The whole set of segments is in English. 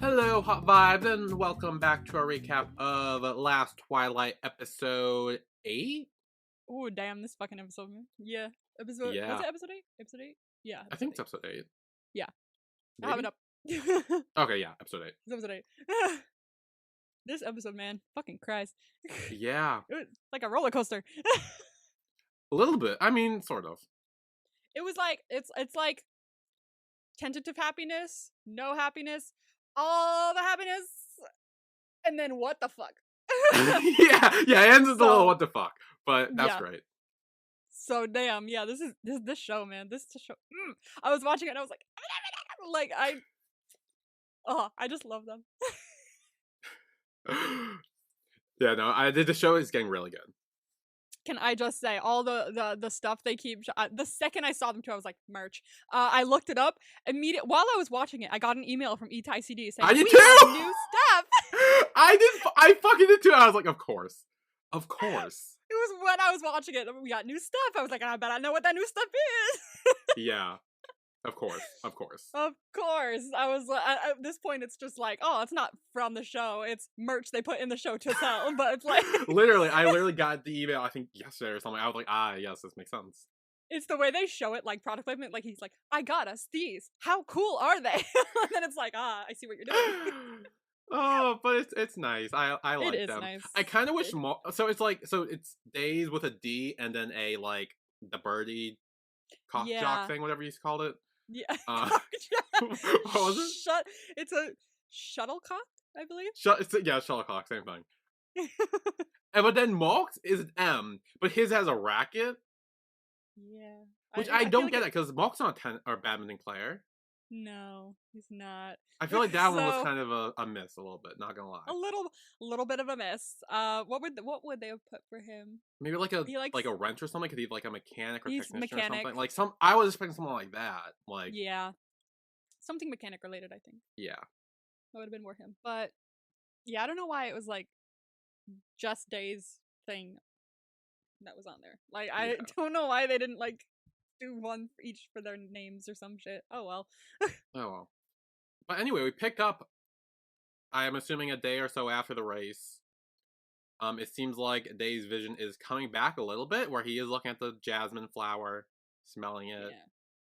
Hello, Hot Vibes, and welcome back to our recap of Last Twilight episode 8? Oh, damn, this fucking episode, man. Yeah. Was Yeah, it episode 8? Episode 8? Yeah, I episode think it's 8. episode 8. Yeah. I have Maybe? it up. It's Okay, yeah, episode 8. episode 8. This episode, man. Fucking Christ. Yeah, It was like a roller coaster. a little bit. I mean, sort of. It was like, it's like tentative happiness, no happiness, all the happiness, and then what the fuck? yeah, it ends with a little So, what the fuck, but that's yeah. great. So damn, yeah, this show, man. This show. I was watching it and I was like, I just love them. Yeah, no, the show is getting really good. Can I just say all the stuff they keep? The second I saw them too, I was like, merch. I looked it up immediately while I was watching it. I got an email from ETICD saying I did we too! have new stuff. I fucking did too. I was like, of course. Of course. It was when I was watching it. We got new stuff. I was like, I bet I know what that new stuff is. Yeah. Of course. Of course. Of course. I was at this point, it's just like, oh, it's not from the show. It's merch they put in the show to sell. But it's like I literally got the email, I think yesterday or something. I was like, yes, this makes sense. it's the way they show it, like product placement. Like he's like, I got us these. How cool are they? And then it's like, I see what you're doing. Oh, but it's nice. I like It is them. nice. I kind of wish more. So it's days with a D and then a like the birdie cock Yeah. jock thing, whatever you called it. Yeah. What was it? It's a shuttlecock, I believe. Shuttlecock, same thing. But then Mox is an M, but his has a racket, Yeah. which I I feel don't like get it because Mox not a badminton player. No, he's not. I feel like that one was So, kind of a miss a little bit. Not gonna lie. a little bit of a miss. What would they have put for him? Maybe like He likes a wrench or something. Could he like a mechanic or he's technician or mechanic. something? Like I was expecting someone like that. Like Yeah. Something mechanic related, I think. yeah. That would have been more him. But yeah, I don't know why it was like just Days thing that was on there. Like I Yeah. don't know why they didn't like do one for each for their names or some shit. Oh well. Oh well. But anyway, we pick up. I am assuming a day or so after the race. It seems like Day's vision is coming back a little bit, where he is looking at the jasmine flower, smelling it. Yeah.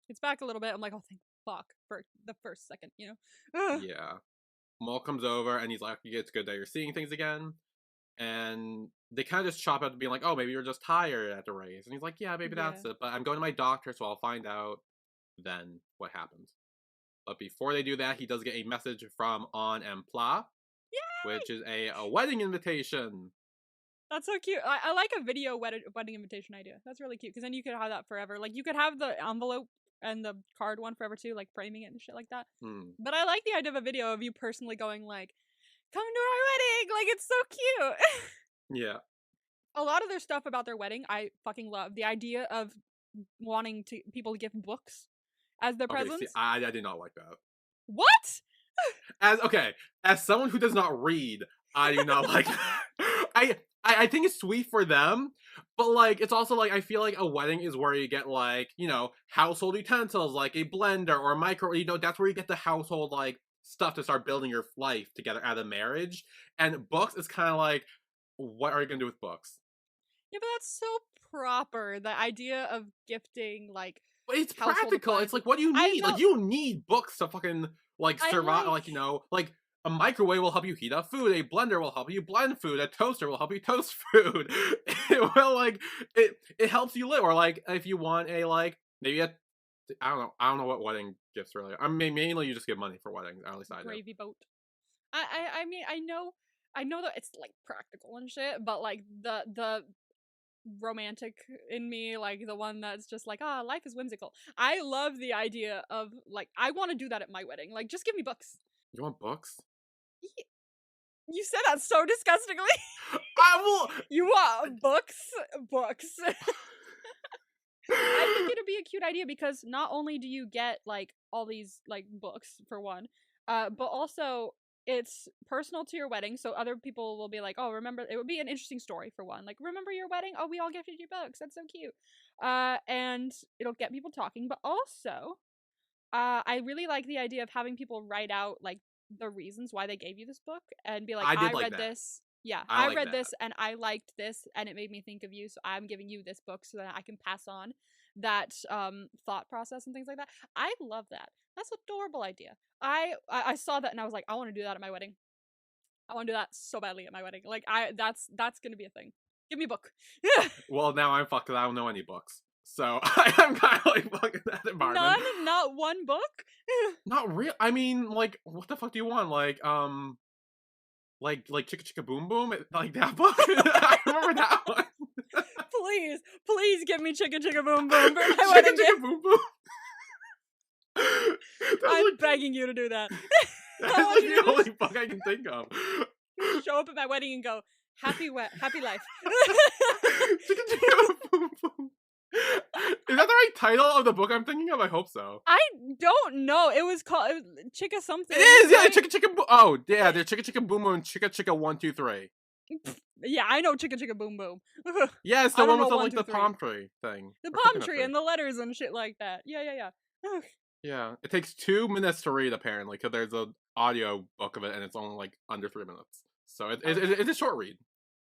It's back a little bit. I'm like, oh thank fuck for the first second, you know? Yeah. Maul comes over and he's like, it's good that you're seeing things again. And they kind of just chop out to being like, oh, maybe you're just tired at the race. And he's like, yeah, maybe that's it. But I'm going to my doctor, so I'll find out then what happens. But before they do that, he does get a message from On and Pla, which is a wedding invitation. That's so cute. I like a video wedding invitation idea. That's really cute because then you could have that forever. Like you could have the envelope and the card one forever too, like framing it and shit like that. But I like the idea of a video of you personally going like, come to our wedding! Like it's so cute. Yeah. A lot of their stuff about their wedding, I fucking love. The idea of wanting people to give books as their presents. See, I did not like that. What? As someone who does not read, I do not like that. I think it's sweet for them, but like it's also like I feel like a wedding is where you get like, you know, household utensils like a blender or a micro, you know, that's where you get the household like stuff to start building your life together at a marriage. And books is kind of like, what are you gonna do with books? Yeah, but that's so proper. The idea of gifting like But it's practical. It's like, what do you need? Like, you need books to fucking like survive. Like, you know, like a microwave will help you heat up food. A blender will help you blend food. A toaster will help you toast food. It will like it helps you live. Or like if you want a like maybe I don't know what wedding gifts really. I mean, mainly you just give money for weddings. At least I do. Gravy boat. I mean I know that it's like practical and shit, but like the romantic in me, like the one that's just like, life is whimsical. I love the idea of like I want to do that at my wedding. Like just give me books. You want books? You said that so disgustingly. I will. You want books? Books. I think it'd be a cute idea because not only do you get like all these like books for one, but also it's personal to your wedding, so other people will be like, oh, remember, it would be an interesting story for one. Like, remember your wedding? Oh, we all gifted you books. That's so cute. And it'll get people talking, but also, I really like the idea of having people write out like the reasons why they gave you this book and be like, I I did like read that. this. Yeah, I I like read that. this and I liked this and it made me think of you, so I'm giving you this book so that I can pass on that thought process and things like that. I love that. That's an adorable idea. I saw that and I was like, I want to do that at my wedding. I want to do that so badly at my wedding. Like that's gonna be a thing. Give me a book. Well, now I'm fucked because I don't know any books. So I'm kind of like fucking that environment. None, not one book. Not real. I mean, like, what the fuck do you want? Like Chicka Chicka Boom Boom, like that book. I remember that one. Please give me Chicka Chicka Boom Boom for my Chicka wedding Chicka gift. Boom Boom. I'm like, begging you to do that. That's like the only book I can think of. Show up at my wedding and go, happy life. Chicka Chicka Boom Boom. Is that the right title of the book I'm thinking of? I hope so. I don't know. It was called Chicka something. It is, yeah, right? Chicka Chicka Boom. Oh, yeah, they're Chicka Chicka Boom Boom and Chicka Chicka 1 2 3. Yeah, I know Chicka Chicka Boom Boom. Yeah, it's the I don't one with know the, 1, like 2, the 3. palm tree thing. The Or palm coconut tree and the letters and shit like that. Yeah. Yeah, it takes 2 minutes to read apparently, because there's a audio book of it, and it's only like under 3 minutes. So it's a short read.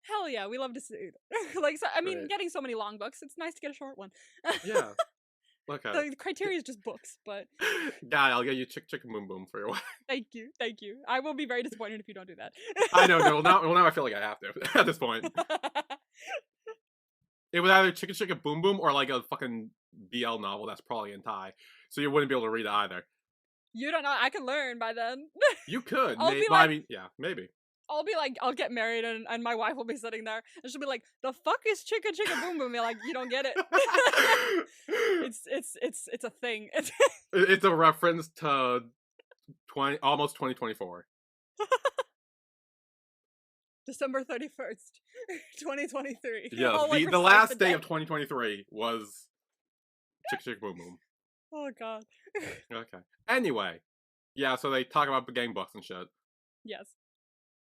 Hell yeah, we love to see it. Like, so, I mean, Right. getting so many long books, it's nice to get a short one. Yeah. Okay. The criteria is just books, but Yeah, I'll get you Chick Chick Boom Boom for your wedding. thank you. I will be very disappointed if you don't do that. I know. No, now I feel like I have to at this point. It was either Chicka Chicka Boom Boom or like a fucking BL novel that's probably in Thai, so you wouldn't be able to read it either. You don't know. I can learn by then. You could. I'll be well, I like- mean, yeah, maybe. I'll be like, I'll get married and my wife will be sitting there and she'll be like, the fuck is Chicka Chicka Boom Boom? You're like, you don't get it. It's a thing. It's a reference to almost 2024. December 31st, 2023. Yeah, I'll, like, the recite last the day day. of 2023 was Chick Chick Boom Boom. Oh god. Okay. Anyway, yeah, so they talk about getting books and shit. Yes.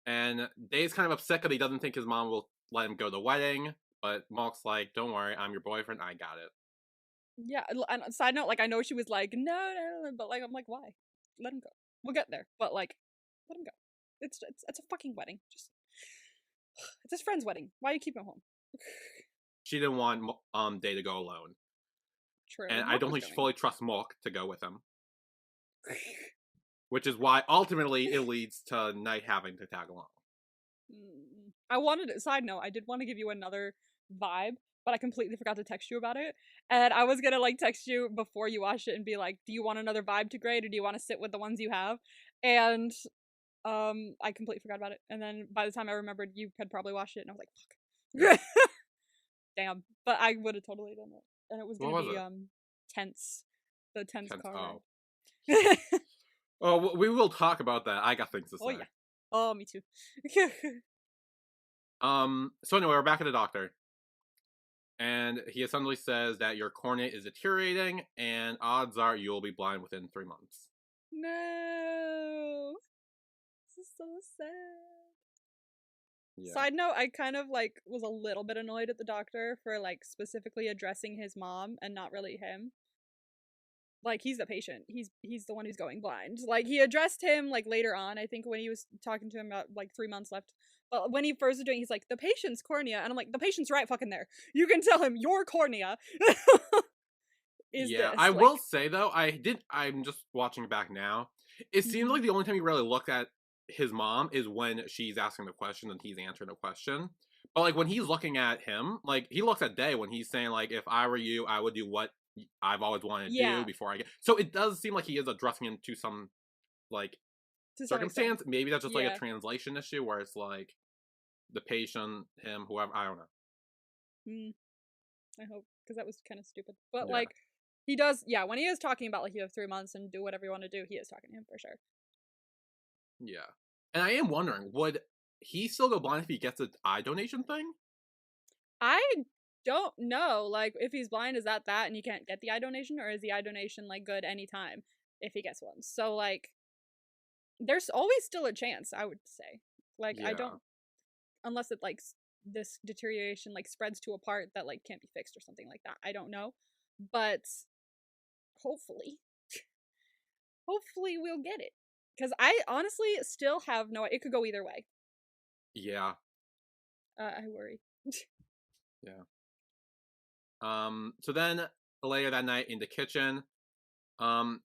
And Dave's kind of upset because he doesn't think his mom will let him go to the wedding. But Malk's like, don't worry, I'm your boyfriend, I got it. Yeah, and side note, like, I know she was like, no, but like, I'm like, why? Let him go. We'll get there, but like, let him go. It's a fucking wedding. Just, it's his friend's wedding. Why you keep him home? She didn't want Dave to go alone. True. And I Mark don't was think she going. fully trusts Malk to go with him. Which is why ultimately it leads to Knight having to tag along. I wanted, side note, I did want to give you another vibe, but I completely forgot to text you about it. And I was gonna like text you before you watch it and be like, do you want another vibe to grade or do you want to sit with the ones you have? And I completely forgot about it. And then by the time I remembered, you had probably watched it and I was like, fuck. Damn. But I would have totally done it. And it was gonna be tense. The tense car ride. Oh, we will talk about that. I got things to say. Oh yeah. Oh, me too. So anyway, we're back at the doctor. And he essentially says that your cornea is deteriorating, and odds are you'll be blind within 3 months. No. This is so sad. Yeah. Side note, I kind of like was a little bit annoyed at the doctor for like specifically addressing his mom and not really him. Like, he's the patient. He's the one who's going blind. Like, he addressed him like later on, I think, when he was talking to him about like 3 months left. But when he first was doing, he's like, the patient's cornea, and I'm like, the patient's right fucking there. You can tell him your cornea is this. I will say though, I'm just watching it back now. It seems like the only time he really looked at his mom is when she's asking the question and he's answering the question. But like when he's looking at him, like he looks at Day when he's saying like, if I were you, I would do what I've always wanted to do before I get. So it does seem like he is addressing him to some like circumstance. Maybe that's just like a translation issue where it's like the patient, him, whoever. I don't know. I hope, because that was kind of stupid. But like he does, when he is talking about like you have 3 months and do whatever you want to do, he is talking to him for sure. Yeah, and I am wondering, would he still go blind if he gets an eye donation thing? I don't know. Like, if he's blind, is that and you can't get the eye donation, or is the eye donation like good anytime if he gets one? So like, there's always still a chance, I would say. Like, I don't, unless it like this deterioration like spreads to a part that like can't be fixed or something like that. I don't know, but hopefully we'll get it, Because I honestly still have no. It could go either way. Yeah. I worry. Yeah. So then later that night in the kitchen,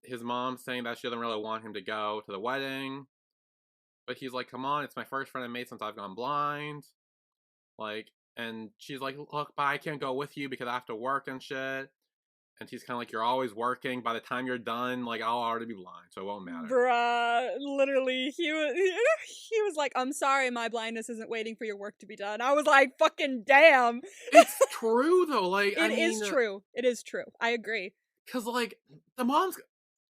his mom saying that she doesn't really want him to go to the wedding, but he's like, "Come on, it's my first friend I made since I've gone blind." Like, and she's like, "Look, but I can't go with you because I have to work and shit." And he's kind of like, "You're always working. By the time you're done, like, I'll already be blind, so it won't matter." Bruh, literally, he was like, "I'm sorry, my blindness isn't waiting for your work to be done." I was like, "Fucking damn!" It's true though. Like, I It is mean, true. It is true. I agree. because like the mom's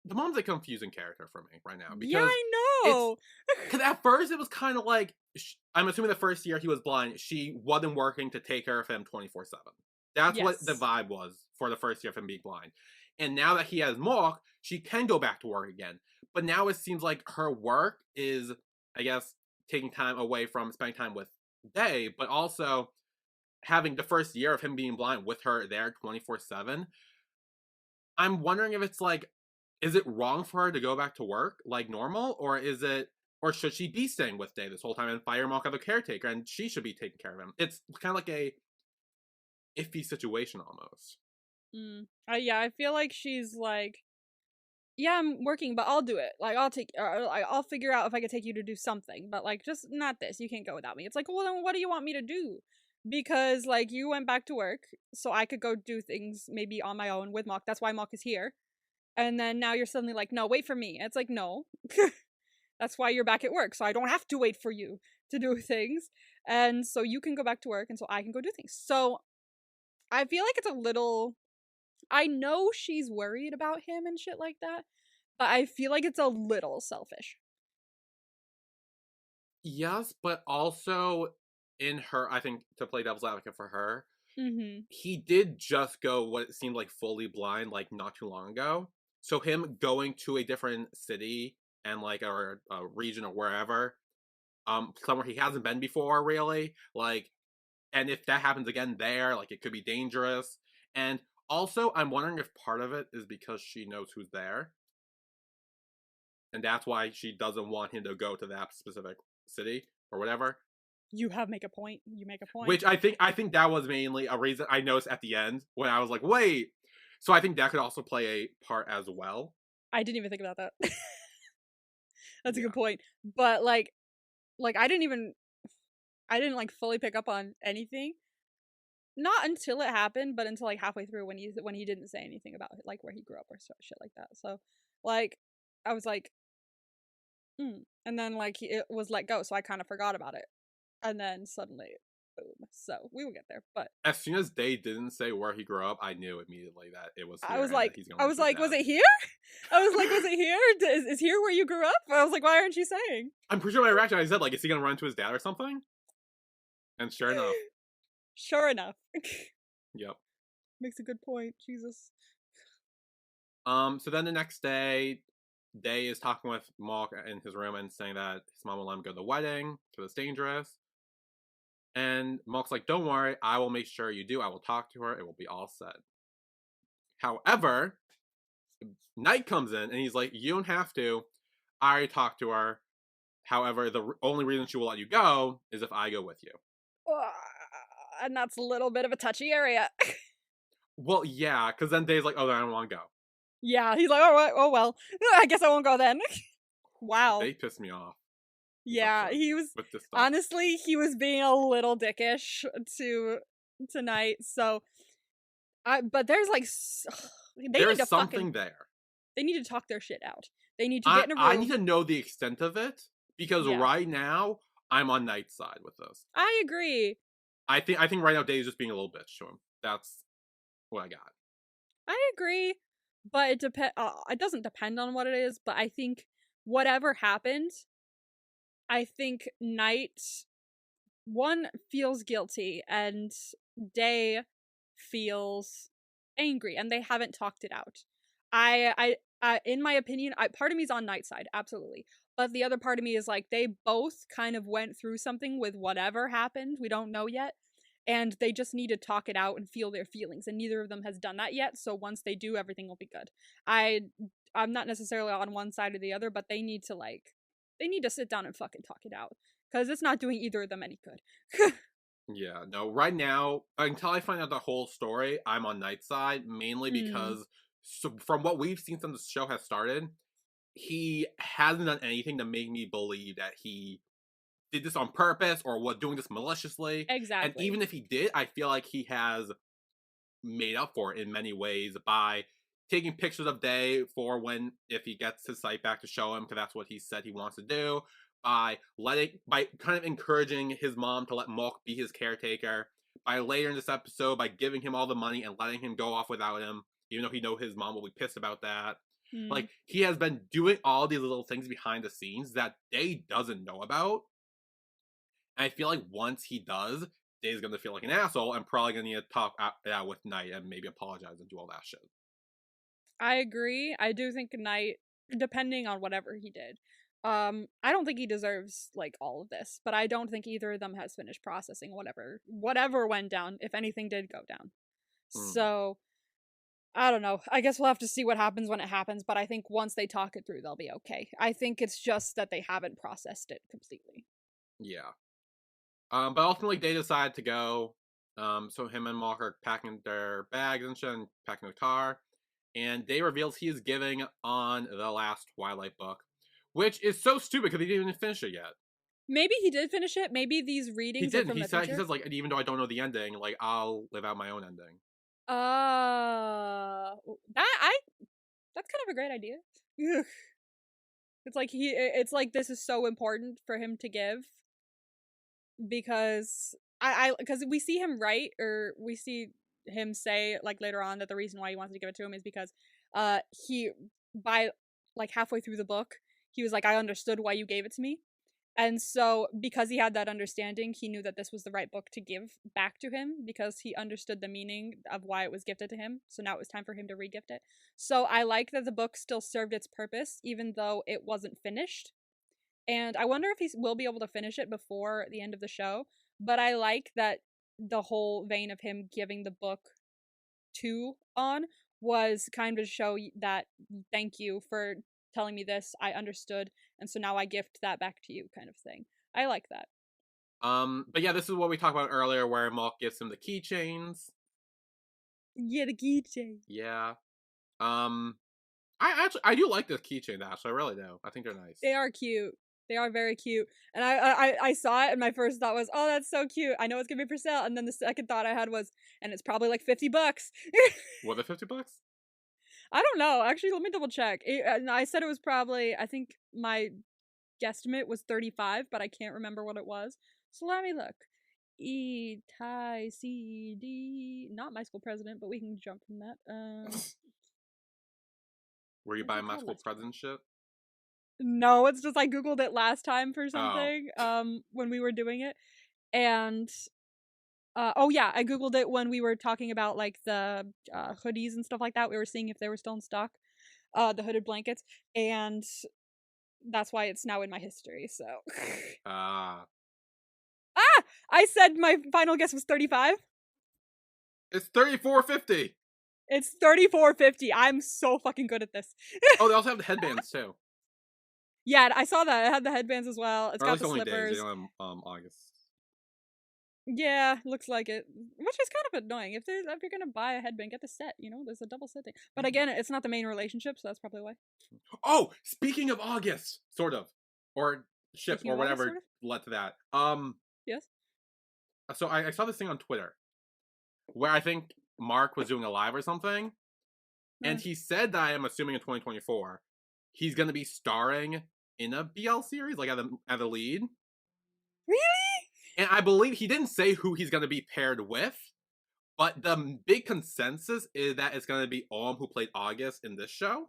the mom's a confusing character for me right now Yeah, because I it's know. because at first it was kind of like I'm assuming the first year he was blind, she wasn't working to take care of him 24/7. That's what the Yes. vibe was for the first year of him being blind. And now that he has Mork, she can go back to work again. But now it seems like her work is, I guess, taking time away from spending time with Day, but also having the first year of him being blind with her there 24/7. I'm wondering if it's like, is it wrong for her to go back to work like normal, or is it, or should she be staying with Day this whole time and fire Mark as a caretaker, and she should be taking care of him? It's kind of like a iffy situation almost. Yeah, I feel like she's like, yeah, I'm working, but I'll do it. Like, I'll figure out if I could take you to do something, but like, just not this. You can't go without me. It's like, well, then what do you want me to do? Because like, you went back to work, so I could go do things maybe on my own with Mock. That's why Mock is here. And then now you're suddenly like, no, wait for me. It's like, no, that's why you're back at work, so I don't have to wait for you to do things, and so you can go back to work, and so I can go do things. So I feel like it's a little. I know she's worried about him and shit like that, but I feel like it's a little selfish. Yes, but also in her, I think to play devil's advocate for her, Mm-hmm. he did just go what it seemed like fully blind like not too long ago. So him going to a different city and like a region or wherever, somewhere he hasn't been before really, like, and if that happens again there, like it could be dangerous. And also I'm wondering if part of it is because she knows who's there, and that's why she doesn't want him to go to that specific city or whatever. You have make a point. You make a point. Which I think that was mainly a reason I noticed at the end when I was like, wait. So I think that could also play a part as well. I didn't even think about that. That's a good Yeah. point. But like I didn't like fully pick up on anything. Not until it happened, but until like halfway through when he didn't say anything about like where he grew up or shit like that. So, like, I was like, and then like it was let go, so I kind of forgot about it, and then suddenly, boom. So we will get there, but As soon as they didn't say where he grew up, I knew immediately that it was I here was and that like, he's gonna run to his was dad. it here? I was like, was it here? Is here where you grew up? I was like, why aren't you saying? I'm pretty sure my reaction I said, like, is he gonna run to his dad or something? And sure enough. Sure enough, Yep. makes a good point. Jesus. So then the next day, Day is talking with Mark in his room and saying that his mom will let him go to the wedding because it's dangerous. And Mark's like, don't worry, I will make sure you do. I will talk to her. It will be all set. However, Knight comes in and he's like, you don't have to. I already talked to her. However, the only reason she will let you go is if I go with you. And that's a little bit of a touchy area. Well, yeah, because then Day's like, oh, then I don't want to go. Yeah, he's like, all right, oh well, I guess I won't go then. Wow. They pissed me off. Yeah, he was with this stuff. honestly he was being a little dickish to tonight. So, but there's like There's something there. They need to talk their shit out. They need to get in a room. I need to know the extent of it because right now I'm on Knight's side with this. I agree. I think right now Dave's just being a little bitch to him. That's what I got. I agree, but it doesn't depend on what it is. But I think whatever happened, I think Knight one feels guilty and Day feels angry, and they haven't talked it out. In my opinion, part of me is on Knight's side, absolutely, but the other part of me is like they both kind of went through something with whatever happened. We don't know yet, and they just need to talk it out and feel their feelings, and neither of them has done that yet. So once they do, everything will be good. I'm not necessarily on one side or the other, but they need to sit down and fucking talk it out because it's not doing either of them any good. Yeah, no, right now, until I find out the whole story, I'm on Knight's side, mainly Hmm. because from what we've seen since the show has started, he hasn't done anything to make me believe that he did this on purpose or was doing this maliciously. And Exactly. even if he did, I feel like he has made up for it in many ways by taking pictures of Day for when if he gets his sight back to show him because that's what he said he wants to do. By kind of encouraging his mom to let Malk be his caretaker. By later in this episode, by giving him all the money and letting him go off without him, even though he know his mom will be pissed about that. Hmm. Like he has been doing all these little things behind the scenes that Day doesn't know about. And I feel like once he does, Day's gonna feel like an asshole and probably gonna need to talk out with Knight and maybe apologize and do all that shit. I agree. I do think Knight, depending on whatever he did, I don't think he deserves like all of this, but I don't think either of them has finished processing whatever went down, if anything did go down. Hmm. So I don't know. I guess we'll have to see what happens when it happens, but I think once they talk it through, they'll be okay. I think it's just that they haven't processed it completely. Yeah. But ultimately, they decide to go. So him and Malk are packing their bags and shit and packing the car. And Day reveals he is giving on the Last Twilight book, which is so stupid because he didn't even finish it yet. Maybe he did finish it. Maybe these He readings are didn't. from He the said he future. says like even though I don't know the ending, like I'll live out my own ending. I that's kind of a great idea. It's like this is so important for him to give because because we see him write or we see him say like later on that the reason why he wants to give it to him is because he by like halfway through the book he was like I understood why you gave it to me. And so, because he had that understanding, he knew that this was the right book to give back to him because he understood the meaning of why it was gifted to him. So now it was time for him to regift it. So I like that the book still served its purpose, even though it wasn't finished. And I wonder if he will be able to finish it before the end of the show. But I like that the whole vein of him giving the book to on was kind of show that thank you for telling me this. I understood, and so now I gift that back to you, kind of thing. I like that. But yeah, this is what we talked about earlier, where Malk gives him the keychains. Yeah, the keychain. Yeah. Um, I do like this keychain actually. I really do. I think they're nice. They are cute. They are very cute. And I saw it, and my first thought was, oh, that's so cute. I know it's gonna be for sale. And then the second thought I had was, and it's probably like $50. Were they $50? I don't know. Actually, let me double check. I said it was probably. I think my guesstimate was 35, but I can't remember what it was. So let me look. E T C D, not my school president, but we can jump from that. Were you What is buying it my called? school Last Twilight. present shit? No, it's just I googled it last time for Oh, something. When we were doing it, and oh yeah, I googled it when we were talking about like the hoodies and stuff like that. We were seeing if they were still in stock, the hooded blankets, and that's why it's now in my history. So. ah, Ah! I said my final guess was 35. it's 34.50. It's 34.50. I'm so fucking good at this. Oh, they also have the headbands too, Yeah, I saw that. It had the headbands as well. It's or at got least the only days. They slippers. don't have August. Yeah, looks like it. Which is kind of annoying. If you're gonna buy a headband, get the set. You know, there's a double set thing. But again, it's not the main relationship, so that's probably why. Oh, speaking of August, sort of, or ship Speaking or of August, whatever sort of. led to that. Yes. So I saw this thing on Twitter where I think Mark was doing a live or something, and Uh, he said that I'm assuming in 2024 he's gonna be starring in a BL series, like at the lead. really? And I believe he didn't say who he's gonna be paired with, but the big consensus is that it's gonna be Om who played August in this show.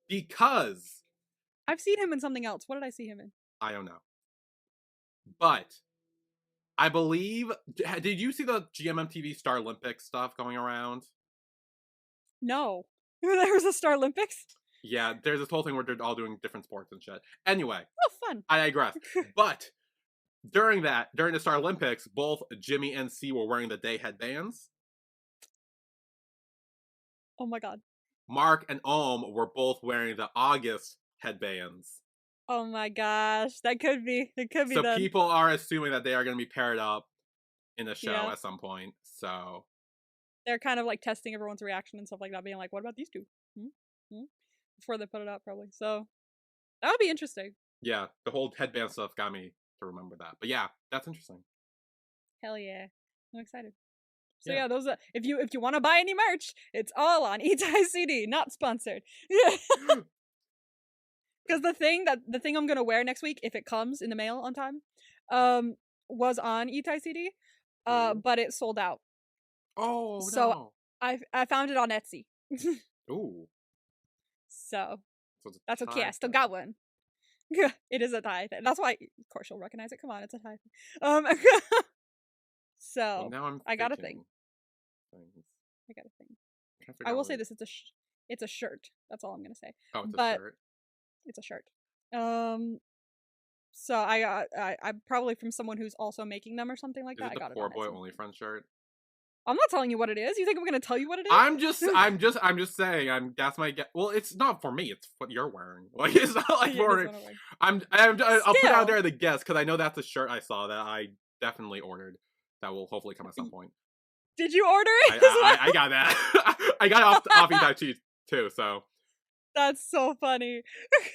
Because I've seen him in something else. What did I see him in? I don't know. But I believe did you see the GMMTV Star Olympics stuff going around? No. There was a Star Olympics? Yeah, there's this whole thing where they're all doing different sports and shit. Anyway, Oh, fun. I digress. But during the Star Olympics, both Jimmy and C were wearing the day headbands. Oh my god. Mark and Ohm were both wearing the August headbands. Oh my gosh, that could be. It could be So then. people are assuming that they are going to be paired up in the show Yeah, at some point. So they're kind of like testing everyone's reaction and stuff like that, being like, "What about these two?" Hmm? Hmm? Before they put it out, probably. So that would be interesting. yeah, the whole headband stuff got me to remember that. But yeah, that's interesting. Hell yeah, I'm excited. So Yeah. yeah, those are, if you want to buy any merch, it's all on Etai CD, not sponsored. Because the thing I'm gonna wear next week, if it comes in the mail on time, um, was on Etai CD, Ooh. but it sold out. Oh So no. I found it on Etsy. Ooh. So So it's that's a okay. tie I still thing. got one. It is a tie thing. That's why, of course, you'll recognize it. Come on, it's a tie thing. Well, So now I'm I got a thing. thinking things. I got a thing. I can't figure I out will what say it is. this: it's a shirt. That's all I'm gonna say. Oh, it's a But shirt. it's a shirt. Um, so I got I probably from someone who's also making them or something like Is that. it I the got it poor on boy Etsy. only friend shirt? I'm not telling you what it is. You think I'm gonna tell you what it I'm just, is? I'm just saying. That's my guess. Well, it's not for me. It's what you're wearing. Like, it's not like Yeah, it is for. what I'm wearing. I'll put out Still, there the guess because I know that's a shirt I saw that I definitely ordered. That will hopefully come at some point. did you order I it as I, I got that. I got it off well? Itachi too. So That's so funny.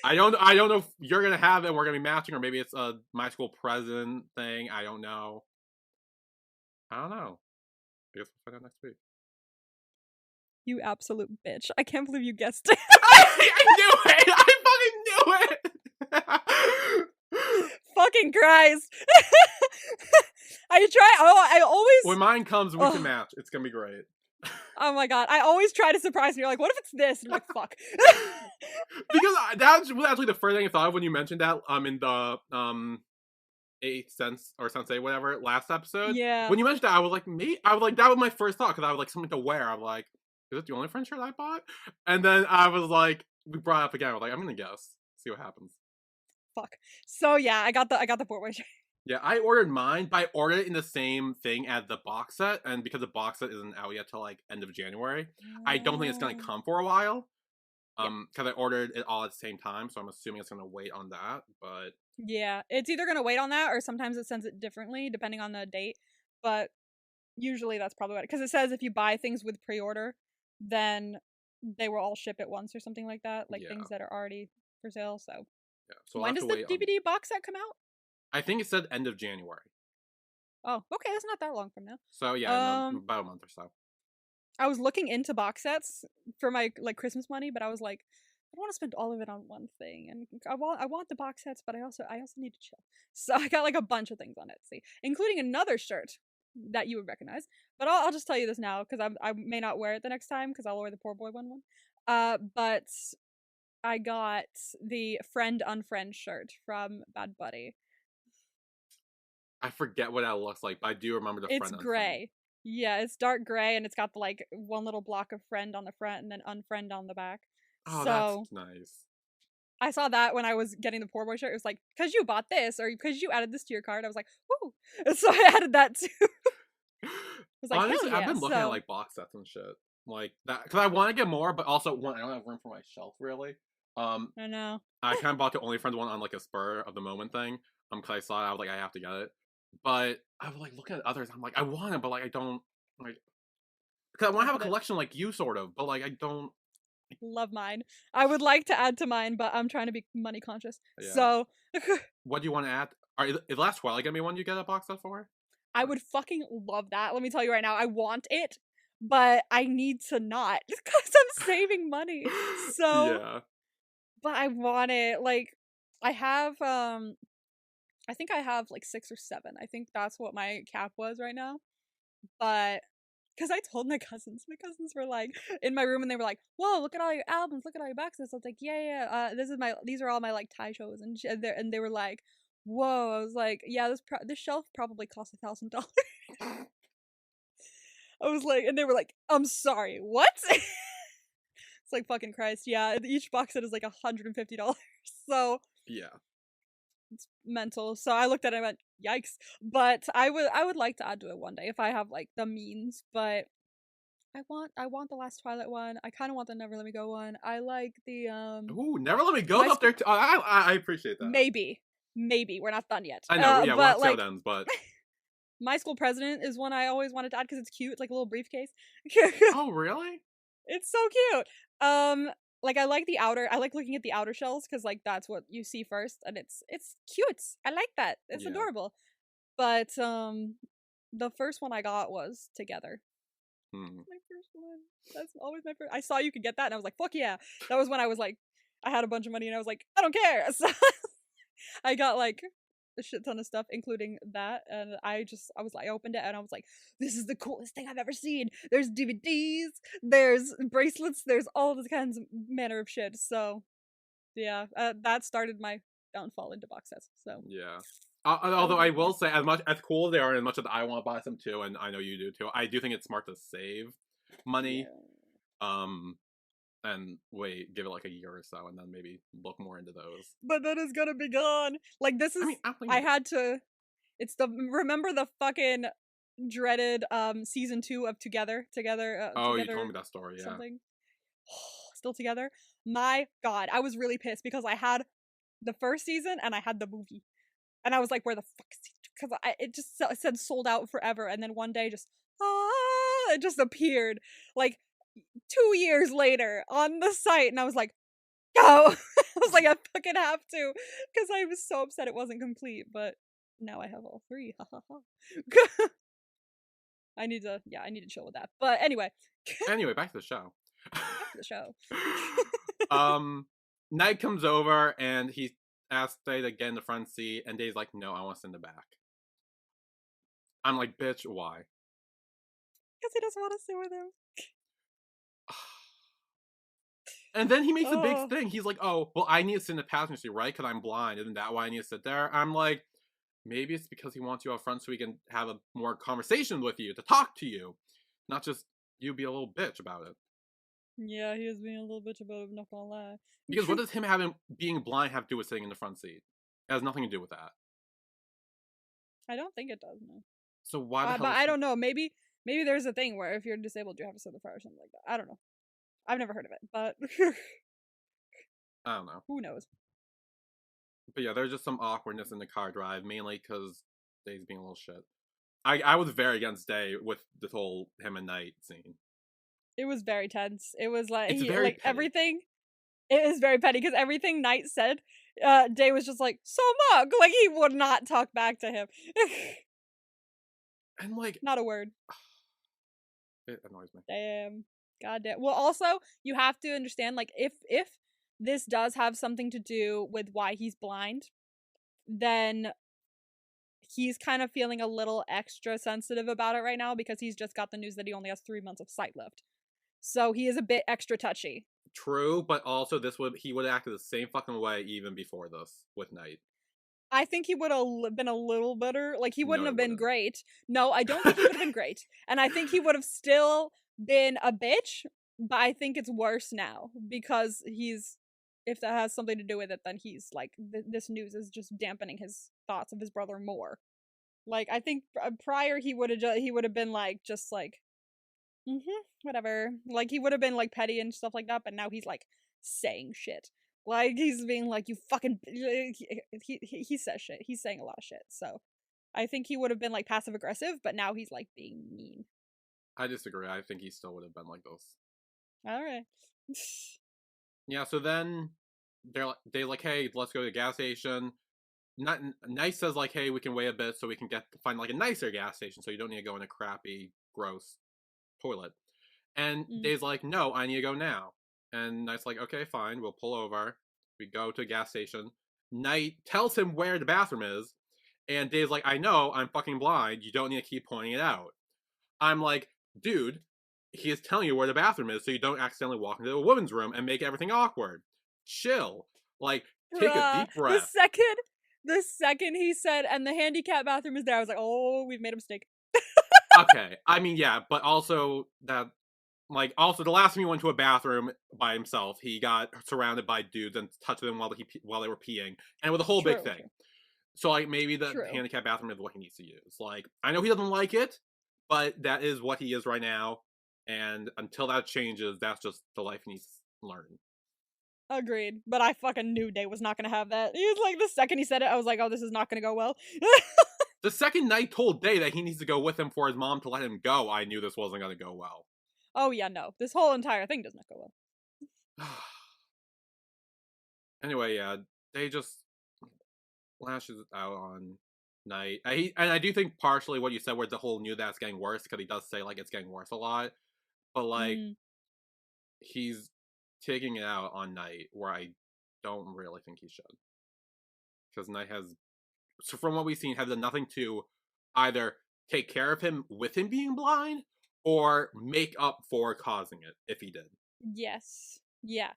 I don't know if you're gonna have it. And we're gonna be matching, or maybe it's a my school present thing. I don't know. I don't know. I guess we'll find out next week. You absolute bitch. I can't believe you guessed it. I knew it. I fucking knew it. Fucking Christ. I try. Oh, I When always. mine comes, we can Oh, match. It's gonna be great. oh my god. I always try to surprise me. You're like, what if it's this? And I'm like, fuck. Because that was actually the first thing I thought of when you mentioned that in the 8 cents or sensei whatever last episode. Yeah. When you mentioned that, I was like, me. I was like, that was my first thought because I was like something to wear. I'm like, is it the only French shirt I bought? And then I was like, we brought it up again. I was like, I'm gonna guess, see what happens. Fuck. So yeah, I got the Portway shirt. Yeah, I ordered mine, but I ordered it in the same thing as the box set, and because the box set isn't out yet till like end of January, I don't think it's gonna come for a while. Yeah. Because I ordered it all at the same time, so I'm assuming it's gonna wait on that. But Yeah. It's either gonna wait on that or sometimes it sends it differently depending on the date. But usually that's probably what, because it says if you buy things with pre-order, then they will all ship at once or something like that, like yeah, things that are already for sale. So yeah. So I'll when have does to the wait on. DVD box set come out? I think it said end of January. Oh, okay, that's not that long from now. So yeah, in about a month or so. I was looking into box sets for my like Christmas money, but I was like, I don't want to spend all of it on one thing, and I want the box sets, but I also need to chill. So I got like a bunch of things on Etsy, including another shirt that you would recognize. But I'll just tell you this now because I may not wear it the next time because I'll wear the poor boy one. But I got the friend unfriend shirt from Bad Buddy. I forget what that looks like, but I do remember the It's friend unfriend. gray. Yeah, it's dark gray and it's got the like one little block of friend on the front and then unfriend on the back. Oh, that's So nice. I saw that when I was getting the poor boy shirt. It was like, because you bought this or because you added this to your cart. I was like, woo. So I added that too. I was like, hell Honestly, I've yeah. been looking at So like box sets and shit like that because I want to get more, but also one I don't have room for my shelf really. I know. I kind of bought the OnlyFriends one on like a spur of the moment thing. Because I saw it, I was like, I have to get it. But I was like looking at others. I'm like, I want it, but like I don't like because I want to have a But it, collection like you sort of, but like I don't. love mine. I would like to add to mine, but I'm trying to be money conscious. Yeah. So What do you want to add? Is Last Twilight gonna be one you get a box set for? I would fucking love that. Let me tell you right now, I want it, but I need to not because I'm saving money. So, Yeah. but I want it. Like, I have, I think I have like 6 or 7. I think that's what my cap was right now. But because I told my cousins were like in my room and they were like, "Whoa, look at all your albums, look at all your boxes." I was like, "Yeah, yeah, these are all my like tie shows," and and they were like, "Whoa!" I was like, "Yeah, this shelf probably cost $1,000." I was like, and they were like, "I'm sorry, what?" It's like fucking Christ, yeah. Each box set is like $150, so Yeah. it's mental. So I looked at it and went, "Yikes!" But I would like to add to it one day if I have like the means, but I want the Last Twilight one. I kind of want the Never Let Me Go one. I like the Ooh, Never Let Me Go my up school. there too. I appreciate that. Maybe we're not done yet. I know, yeah, we'll have But to see how like it ends, but my school president is one I always wanted to add because it's cute. It's like a little briefcase. oh really? It's so cute. Like I like looking at the outer shells because like that's what you see first, and it's cute. I like that. It's Yeah. adorable. But the first one I got was Together. Hmm. My first one. That's always my first. I saw you could get that, and I was like, fuck yeah. That was when I was like, I had a bunch of money, and I was like, I don't care. So I got like a shit ton of stuff, including that, and I opened it, and I was like, this is the coolest thing I've ever seen. There's DVDs, there's bracelets, there's all of this kinds of manner of shit. So yeah, that started my downfall into box sets. So Yeah. that was Although I it. Yeah. will say, as much as cool as they are, and as much as I want to buy some too, and I know you do too, I do think it's smart to save money. Yeah. Um, and wait, give it like a year or so, and then maybe look more into those. But then it's gonna be gone. Like this I is mean, I don't think I had to. It's the remember the fucking dreaded season 2 of oh, you told Together me that story, yeah. something. Still Together. My God, I was really pissed because I had the first season and I had the movie, and I was like, "Where the fuck is it?" Because it just said sold out forever, and then one day just it just appeared like 2 years later on the site, and I was like, "Go!" I was like, "I fucking have to," because I was so upset it wasn't complete, but now I have all three. Ha ha ha. I need to chill with that. But anyway, Anyway, back to the show. back to the show. um, Knight comes over and he asks Day to get in the front seat, and Day's like, "No, I want to sit in the back." I'm like, "Bitch, why?" Because he doesn't want to sit with him. And then he makes a big Oh, thing. He's like, "Oh, well, I need to sit in the passenger seat, right? Because I'm blind. Isn't that why I need to sit there?" I'm like, maybe it's because he wants you up front so he can have a more conversation with you, to talk to you, not just you be a little bitch about it. yeah, he is being a little bitch about it, I'm not gonna lie. Because what does him having being blind have to do with sitting in the front seat? It has nothing to do with that. I don't think it does, no. So why the hell But is I he? don't know. Maybe there's a thing where if you're disabled, you have to sit in the front or something like that. I don't know. I've never heard of it, but I don't know. who knows? But yeah, there's just some awkwardness in the car drive, mainly because Day's being a little shit. I was very against Day with this whole him and Knight scene. It was very tense. It was like It's he very like petty. everything. It is very petty because everything Knight said, Day was just like so mug. Like he would not talk back to him. And like, Not a word. it annoys me. Damn. God damn. Well, also you have to understand, like if this does have something to do with why he's blind, then he's kind of feeling a little extra sensitive about it right now because he's just got the news that he only has 3 months of sight left. So he is a bit extra touchy. True, but also he would have acted the same fucking way even before this with Knight. I think he would have been a little better. Like, he No, wouldn't he have been wouldn't. great. No, I don't think he would have been great. And I think he would have still been a bitch, but I think it's worse now because if that has something to do with it, then he's like, this news is just dampening his thoughts of his brother more. Like, I think prior he would have been like, just like, whatever. Like, he would have been like petty and stuff like that, but now he's like saying shit. Like he's being like, you fucking. He says shit. He's saying a lot of shit. So I think he would have been like passive aggressive, but now he's like being mean. I disagree. I think he still would have been like this. All right. Yeah, so then they like, "Hey, let's go to the gas station." Not Nice says like, "Hey, we can wait a bit so we can find like a nicer gas station, so you don't need to go in a crappy, gross toilet." And Mm. Dave's like, "No, I need to go now." And Knight's like, "Okay, fine, we'll pull over." We go to a gas station. Knight tells him where the bathroom is, and Dave's like, "I know, I'm fucking blind. You don't need to keep pointing it out." I'm like, dude, he is telling you where the bathroom is so you don't accidentally walk into a woman's room and make everything awkward. Chill. Like, take a Bruh. deep breath. The second he said, and the handicap bathroom is there, I was like, oh, we've made a mistake. Okay, I mean, yeah, but also also the last time he went to a bathroom by himself, he got surrounded by dudes and touched them while they were peeing, and it was a whole big thing. True. So like maybe the True. handicap bathroom is what he needs to use. Like I know he doesn't like it, but that is what he is right now, And until that changes, that's just the life he needs to learn. Agreed. But I fucking knew Day was not gonna have that. He was like, the second he said it, I was like, oh, this is not gonna go well. The second Knight told Day that he needs to go with him for his mom to let him go, I knew this wasn't going to go well. Oh yeah, no. This whole entire thing does not go well. Anyway, yeah, Day just lashes out on Knight. And I do think partially what you said, where the whole knew that it's getting worse, because he does say like it's getting worse a lot, but like Mm, he's taking it out on Knight, where I don't really think he should, because Knight has, so from what we've seen, has done nothing to either take care of him with him being blind or make up for causing it if he did. yes. Yeah.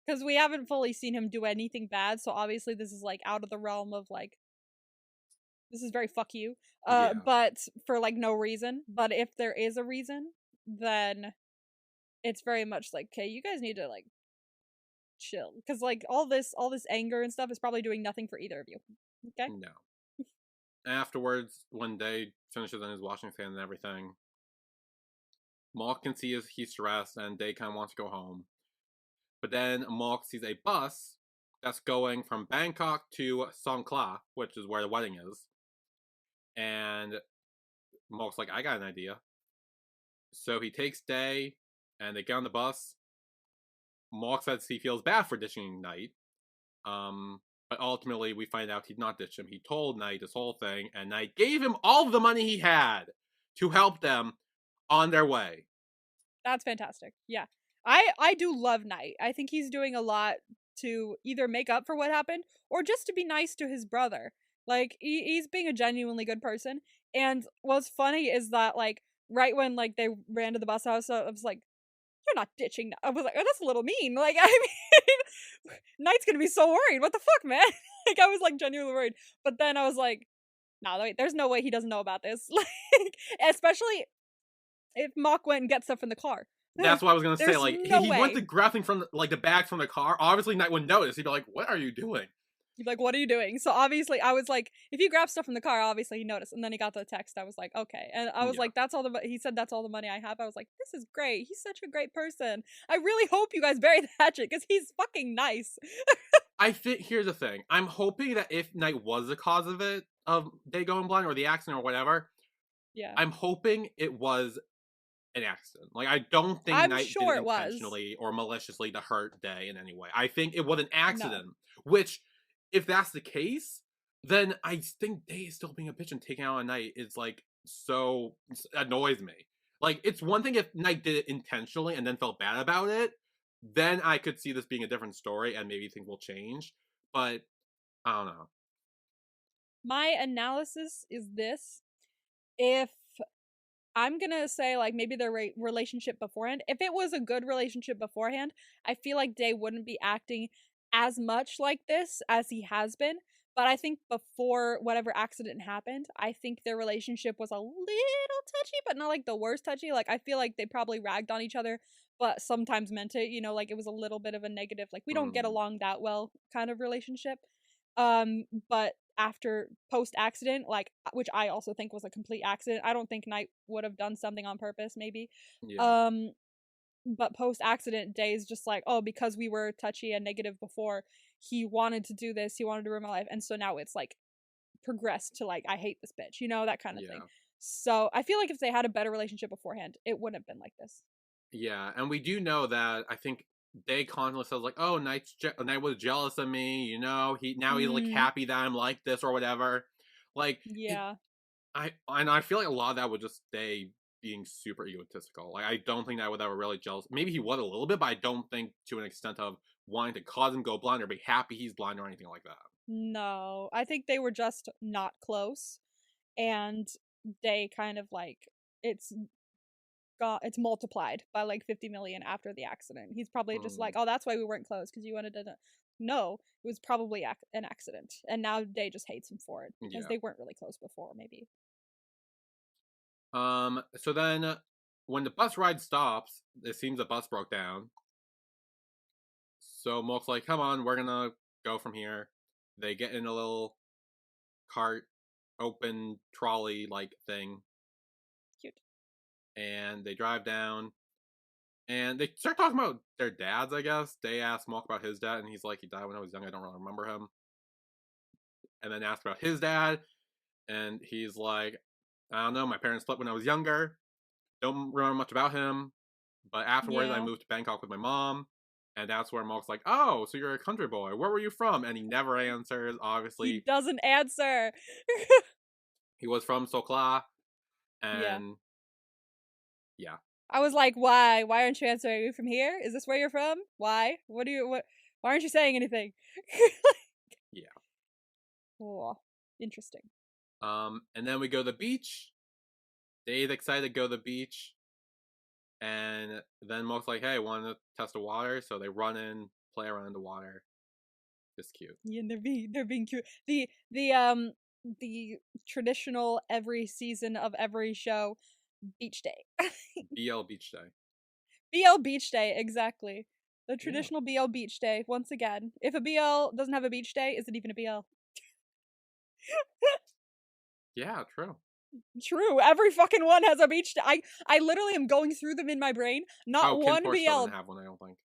Because we haven't fully seen him do anything bad, so obviously this is like out of the realm of like this is very fuck you. Yeah, But for like no reason. But if there is a reason, then it's very much like, okay, you guys need to like chill. Because like all this anger and stuff is probably doing nothing for either of you. Okay? no. Afterwards, when Day finishes in his washing stand and everything, Malk can see he's stressed and Day kind of wants to go home. But then Malk sees a bus that's going from Bangkok to Songkla, which is where the wedding is. And Malk's like, I got an idea. So he takes Day and they get on the bus. Malk says he feels bad for ditching Knight. But ultimately, we find out he'd not ditched him. He told Knight this whole thing, and Knight gave him all of the money he had to help them on their way. That's fantastic. Yeah. I do love Knight. I think he's doing a lot to either make up for what happened or just to be nice to his brother. Like he's being a genuinely good person. And what's funny is that like right when like they ran to the bus house, I was like, "You're not ditching." I was like, "Oh, that's a little mean." Like I mean, Knight's gonna be so worried. What the fuck, man? Like I was like genuinely worried. But then I was like, "No, wait, there's no way he doesn't know about this." Like especially if Mock went and gets stuff from the car. That's what I was gonna say. There's Like no he went way. to grabbing from like the bags from the car. Obviously, Knight wouldn't notice. He'd be like, "What are you doing?" He'd be like, "What are you doing?" So obviously, I was like, if you grab stuff from the car, obviously he noticed. And then he got the text. I was like, okay. And I was Yeah, like, that's all the. He said that's all the money I have. I was like, this is great. He's such a great person. I really hope you guys bury the hatchet because he's fucking nice. I think here's the thing. I'm hoping that if Knight was the cause of it, of Day going blind or the accident or whatever, Yeah, I'm hoping it was an accident. Like I don't think I'm Knight did sure it it was. intentionally or maliciously to hurt Day in any way. I think it was an No, accident. Which, if that's the case, then I think Day is still being a bitch and taking out a Knight is like so annoys me. Like it's one thing if Knight did it intentionally and then felt bad about it, then I could see this being a different story and maybe things will change. But I don't know. my analysis is this: if I'm gonna say like maybe their relationship beforehand. If it was a good relationship beforehand, I feel like Day wouldn't be acting as much like this as he has been. But I think before whatever accident happened, I think their relationship was a little touchy, but not like the worst touchy. Like I feel like they probably ragged on each other, but sometimes meant it. You know, like it was a little bit of a negative, like we don't get Mm, along that well kind of relationship. But after post accident, like which I also think was a complete accident. I don't think Knight would have done something on purpose, maybe. yeah, Um, but post accident Day's just like, oh, because we were touchy and negative before, he wanted to do this, he wanted to ruin my life, and so now it's like progressed to like I hate this bitch, you know, that kind of thing. yeah. So I feel like if they had a better relationship beforehand, it wouldn't have been like this. Yeah, and we do know that I think they constantly says like, "Oh, Knight was jealous of me. You know, he's like Mm, happy that I'm like this or whatever." Like it, yeah. I feel like a lot of that would just stay being super egotistical. Like I don't think that would ever really jealous. Maybe he was a little bit, but I don't think to an extent of wanting to cause him go blind or be happy he's blind or anything like that. No, I think they were just not close, and they kind of like it's it's multiplied by like 50 million after the accident. He's probably just like, Mm, oh, that's why we weren't close because you wanted to. No, it was probably an accident, and now Day just hates him for it because yeah. they weren't really close before. Maybe. So then when the bus ride stops, it seems the bus broke down. So Molk's like, "Come on, we're gonna go from here." They get in a little cart, open trolley like thing, Cute. and they drive down. And they start talking about their dads, I guess. They ask Malk about his dad, and he's like, he died when I was young. I don't really remember him. And then ask about his dad, and he's like, I don't know. My parents split when I was younger. Don't remember much about him. But afterwards, I Yeah. moved to Bangkok with my mom. And that's where Malk's like, oh, so you're a country boy. Where were you from? And he never answers. He Obviously, doesn't answer. he was from Sokla. Yeah. And yeah. I was like, why? Why aren't you answering? Are you from here? Is this where you're from? Why? What why aren't you saying anything? Yeah. Oh, interesting. And then we go to the beach. Dave's excited to go to the beach. And then Malk's like, hey, want to test the water? So they run in, play around in the water. It's cute. Yeah, and they're being cute. The traditional every season of every show beach day. BL Beach Day. BL beach day, exactly. The Yeah. traditional BL beach day once again. If a BL doesn't have a beach day, is it even a BL? Yeah, true. True. Every fucking one has a beach day. I literally am going through them in my brain. Not Oh, one Kinforce BL. doesn't have one, I don't think.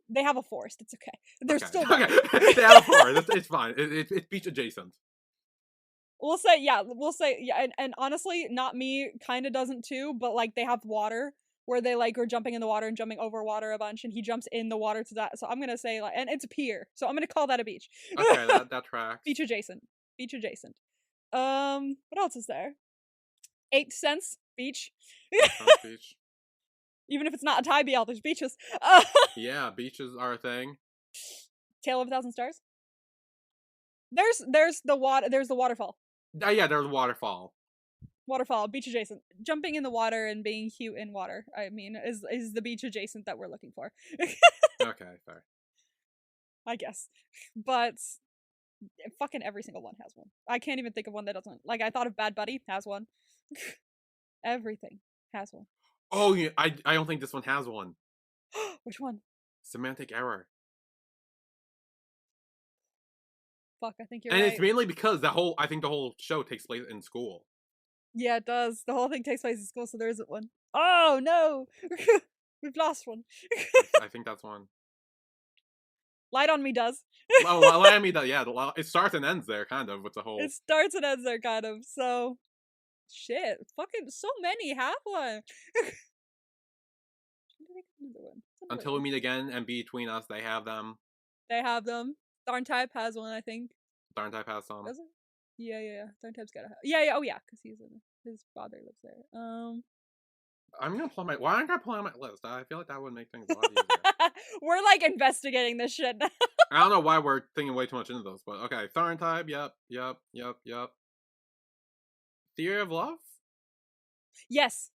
They have a forest. It's okay. They're Okay. still Okay. They have a forest. It's fine. It's beach adjacent. We'll say yeah, and honestly, not me kind of doesn't too, but like they have water where they like are jumping in the water and jumping over water a bunch, and he jumps in the water to that. So I'm gonna say like, and it's a pier, so I'm gonna call that a beach. Okay, that tracks. Beach adjacent. Beach adjacent. What else is there? 8 cents beach. Beach. Even if it's not a Thai BL, there's beaches. Yeah, beaches are a thing. Tale of a Thousand Stars. There's the water. There's the waterfall. Yeah, there's a waterfall. Waterfall, beach adjacent. Jumping in the water and being cute in water, I mean, is the beach adjacent that we're looking for. Okay, fair. I guess. But fucking every single one has one. I can't even think of one that doesn't. Like, I thought of Bad Buddy, has one. Everything has one. Oh, yeah, I don't think this one has one. Which one? Semantic error. Fuck, I think you're And right. it's mainly because I think the whole show takes place in school. Yeah, it does. The whole thing takes place in school, so there isn't one. Oh, no! We've lost one. I think that's one. Light on Me does. Oh, Miami, yeah, it starts and ends there, kind of, with the whole. It starts and ends there, kind of, so. Shit. Fucking so many have one. Until we meet again, and between us, they have them. They have them. Darn Type has one, I think. Darn Type has some. Does it? Yeah. Darn Type's gotta have. Yeah. Oh yeah, because his father lives there. I'm gonna pull my. Why aren't I pulling out my list? I feel like that would make things a lot easier. We're like investigating this shit now. I don't know why we're thinking way too much into those, but okay. Tharn Type, yep. Theory of Love? Yes.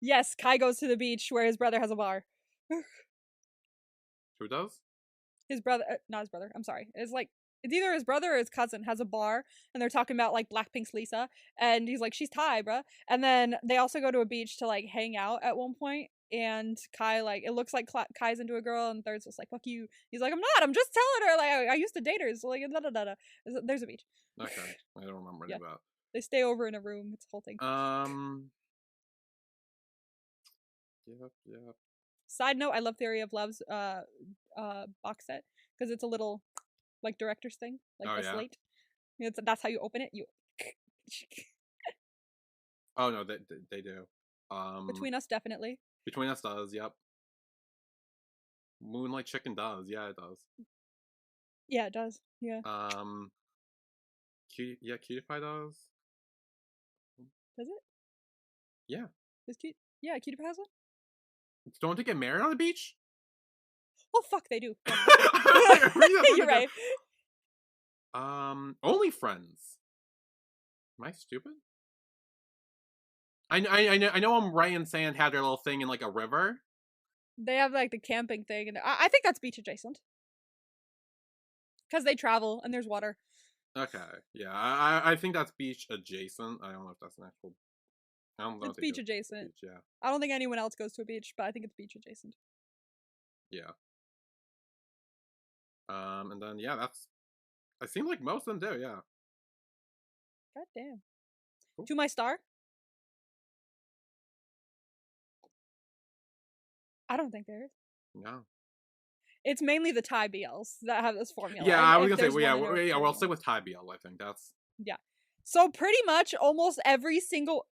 Yes. Kai goes to the beach where his brother has a bar. Who does? His brother, not his brother. I'm sorry. It's either his brother or his cousin has a bar, and they're talking about like Blackpink's Lisa, and he's like, she's Thai, bruh. And then they also go to a beach to like hang out at one point, and Kai like it looks like Kai's into a girl, and Third's just like, fuck you. He's like, I'm not. I'm just telling her like I used to date her. So like da da da da. There's a beach. Okay, I don't remember any of that. They stay over in a room. It's a whole thing. Yep. Side note: I love Theory of Love's box set because it's a little like director's thing, like the slate. That's how you open it. You. Oh no, they do. Between Us, definitely. Between Us does, yep. Moonlight Chicken does, yeah, it does. Yeah, it does. Yeah. Cutie Pie does. Does it? Yeah. Yeah, Cutie Pie has one. Don't they get married on the beach? Oh fuck, they do. You're right. Only Friends. Am I stupid? I know I'm right in saying had their little thing in like a river. They have like the camping thing, and I think that's beach adjacent. Because they travel and there's water. Okay, yeah, I think that's beach adjacent. I don't know if that's an actual. I don't know. It's beach adjacent. Beach, yeah. I don't think anyone else goes to a beach, but I think it's beach adjacent. Yeah. And then yeah, that's. I seem like most of them do. Yeah. God damn. Cool. To My Star. I don't think there is. No. It's mainly the Thai BLs that have this formula. Yeah, And I was if gonna say, there's well, yeah, one in North yeah, Korea. we'll stick with Thai BL, I think. That's... Yeah. So pretty much almost every single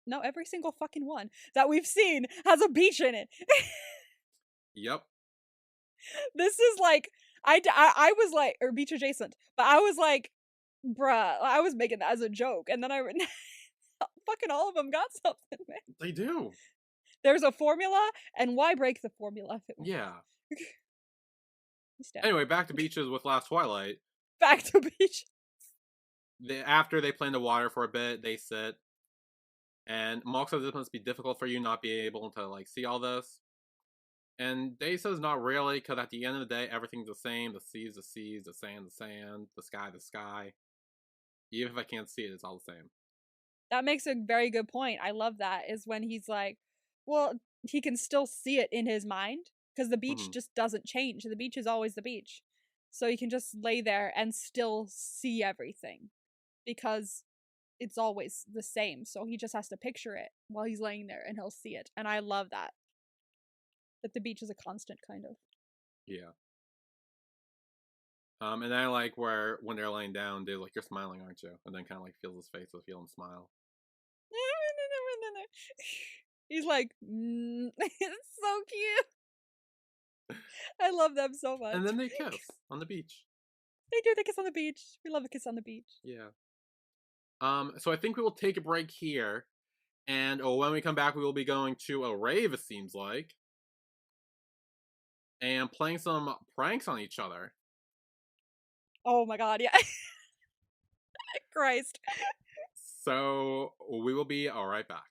fucking one that we've seen has a beach in it. Yep. This is like, I was like, or beach adjacent, but I was like, bruh, I was making that as a joke. And then fucking all of them got something, man. They do. There's a formula, and why break the formula if it won't? Yeah. Stand. Anyway, back to beaches with Last Twilight. Back to beach. After they play in the water for a bit, they sit. And Malk says this must be difficult for you not being able to, like, see all this. And Day says not really, because at the end of the day, everything's the same. The sea's the seas, the sand's the sand, the sky. Even if I can't see it, it's all the same. That makes a very good point. I love that, is when he's like, well, he can still see it in his mind, because the beach just doesn't change. The beach is always the beach. So he can just lay there and still see everything, because it's always the same. So he just has to picture it while he's laying there, and he'll see it. And I love that. That the beach is a constant, kind of. Yeah. And then I like where when they're laying down, they're like, "You're smiling, aren't you?" And then kind of like feels his face, so feel him smile. He's like, it's so cute. I love them so much. And then they kiss on the beach. They do. They kiss on the beach. We love a kiss on the beach. Yeah. So I think we will take a break here, and when we come back, we will be going to a rave. It seems like, and playing some pranks on each other. Oh my god! Yeah. Christ. So we will be right back.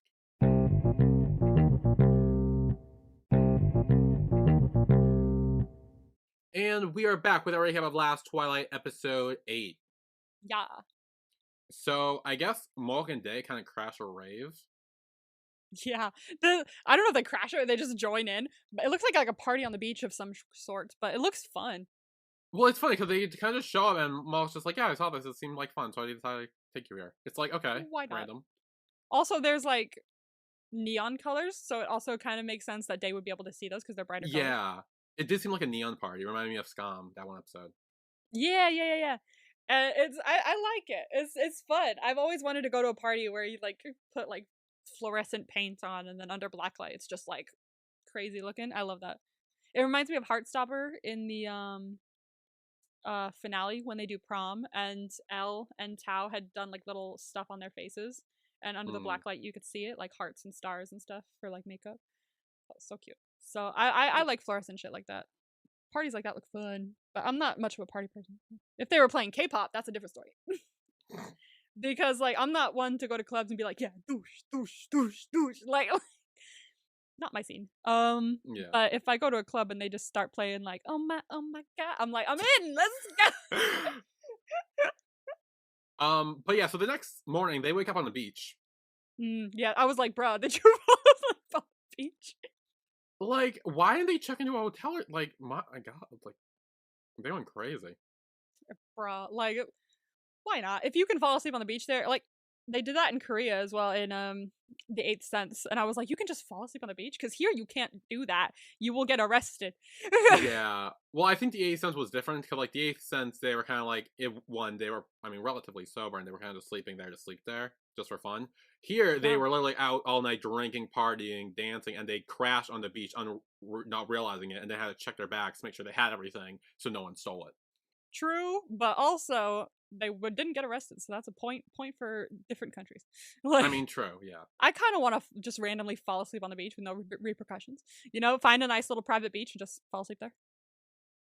And we are back with our recap of Last Twilight episode 8. Yeah. So I guess Malk and Day kind of crash a rave. Yeah. I don't know if they crash it or they just join in. But it looks like a party on the beach of some sort, but it looks fun. Well, it's funny because they kind of just show up and Malk's just like, yeah, I saw this. It seemed like fun, so I decided to take you here. It's like, okay, why not? random. Also, there's like neon colors, so it also kind of makes sense that Day would be able to see those because they're brighter colors. Yeah. It did seem like a neon party. It reminded me of Scum, that one episode. Yeah. And I like it. It's fun. I've always wanted to go to a party where you like put like fluorescent paint on, and then under black light it's just like crazy looking. I love that. It reminds me of Heartstopper in the finale when they do prom, and Elle and Tao had done like little stuff on their faces, and under the black light you could see it, like hearts and stars and stuff for like makeup. That was so cute. So I like fluorescent shit like that. Parties like that look fun, but I'm not much of a party person. If they were playing K-pop, that's a different story. Because like I'm not one to go to clubs and be like, yeah, douche, like not my scene. Yeah. But if I go to a club and they just start playing like, oh my god, I'm like, I'm in, let's go. But yeah, so the next morning they wake up on the beach. Yeah, I was like, bro, did you fall asleep on the beach? Like, why didn't they check into a hotel? Like, my god, like, they went crazy. Bruh, like, why not? If you can fall asleep on the beach there, like, they did that in Korea as well in The Eighth Sense, and I was like, you can just fall asleep on the beach? Because here you can't do that. You will get arrested. Yeah. Well, I think The Eighth Sense was different, because, like, The Eighth Sense, they were kind of like, they were, I mean, relatively sober, and they were kind of just sleeping there to sleep there, just for fun. Here, they were literally out all night drinking, partying, dancing, and they crashed on the beach, not realizing it, and they had to check their bags to make sure they had everything, so no one stole it. True, but also they didn't get arrested, so that's a point for different countries. Like, I mean, true, yeah. I kind of want to just randomly fall asleep on the beach with no repercussions. You know, find a nice little private beach and just fall asleep there.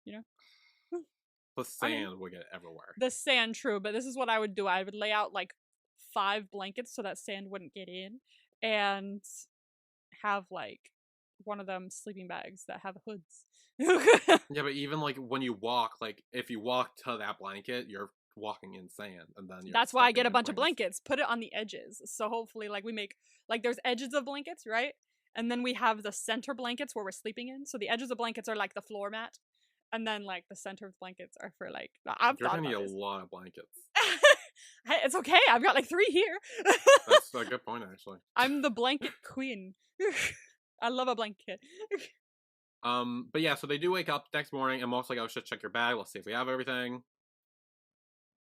You know, the sand would get everywhere. The sand, true, but this is what I would do. I would lay out like 5 blankets so that sand wouldn't get in, and have like one of them sleeping bags that have hoods. Yeah, but even like when you walk, like if you walk to that blanket, you're walking in sand, and then that's why I get a bunch of blankets, put it on the edges, so hopefully like we make like there's edges of blankets, right? And then we have the center blankets where we're sleeping in, so the edges of blankets are like the floor mat, and then like the center of blankets are for like you're gonna need a lot of blankets. It's okay, I've got like 3 here. That's a good point, actually. I'm the blanket queen. I love a blanket. But yeah, so they do wake up next morning, and Mark's like, "Oh shit, check your bag. Let's see if we have everything."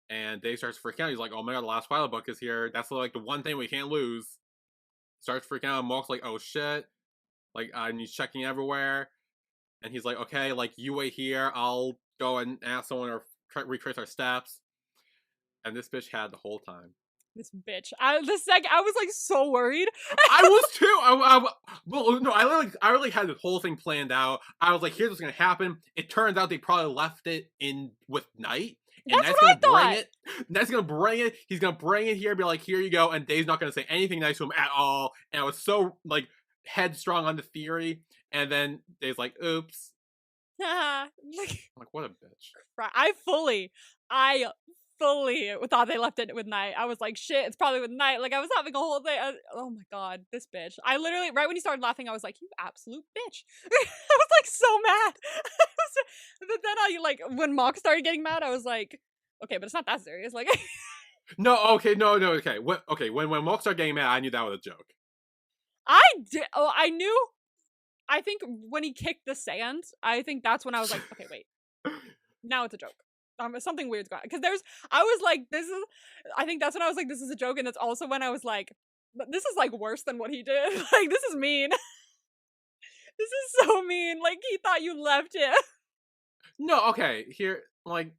And Dave starts freaking out. He's like, "Oh my god, the Last Twilight book is here. That's like the one thing we can't lose." Starts freaking out. And Mark's like, "Oh shit!" Like, and he's checking everywhere. And he's like, "Okay, like you wait here. I'll go and ask someone or retrace our steps." And this bitch had the whole time. This bitch. I was like so worried. I was too. Well, no, I really had this whole thing planned out. I was like, "Here's what's gonna happen." It turns out they probably left it in with Night. And That's what I thought. That's gonna bring it. He's gonna bring it here, be like, "Here you go," and Dave's not gonna say anything nice to him at all. And I was so like headstrong on the theory, and then Dave's like, "Oops." I'm like, what a bitch. I fully thought they left it with Night. I was like, shit, it's probably with Night. Like, I was having a whole thing. Oh my god, this bitch. I literally, right when he started laughing, I was like, you absolute bitch. I was like so mad. But then when Mock started getting mad, I was like, okay, but it's not that serious. Like, no, okay. When Mock started getting mad, I knew that was a joke. I did. Oh, I knew. I think when he kicked the sand, I think that's when I was like, okay, wait. Now it's a joke. Something weird's going on. Because I was like, I think that's when I was like, this is a joke. And it's also when I was like, this is like worse than what he did. Like, this is mean. This is so mean. Like, he thought you left him. No, okay. Here's the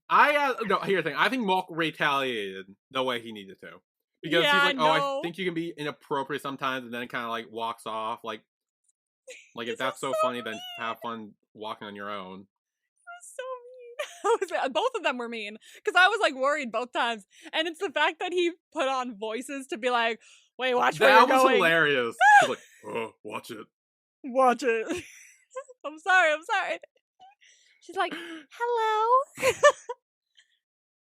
thing. I think Mock retaliated the way he needed to. Because he's like, I think you can be inappropriate sometimes, and then kind of like walks off. Like if that's so funny, then have fun walking on your own. So mean. Both of them were mean because I was like worried both times, and it's the fact that he put on voices to be like, "Wait, watch where you're going." That was hilarious. He's like, "Oh, watch it, watch it." I'm sorry. She's like, "Hello."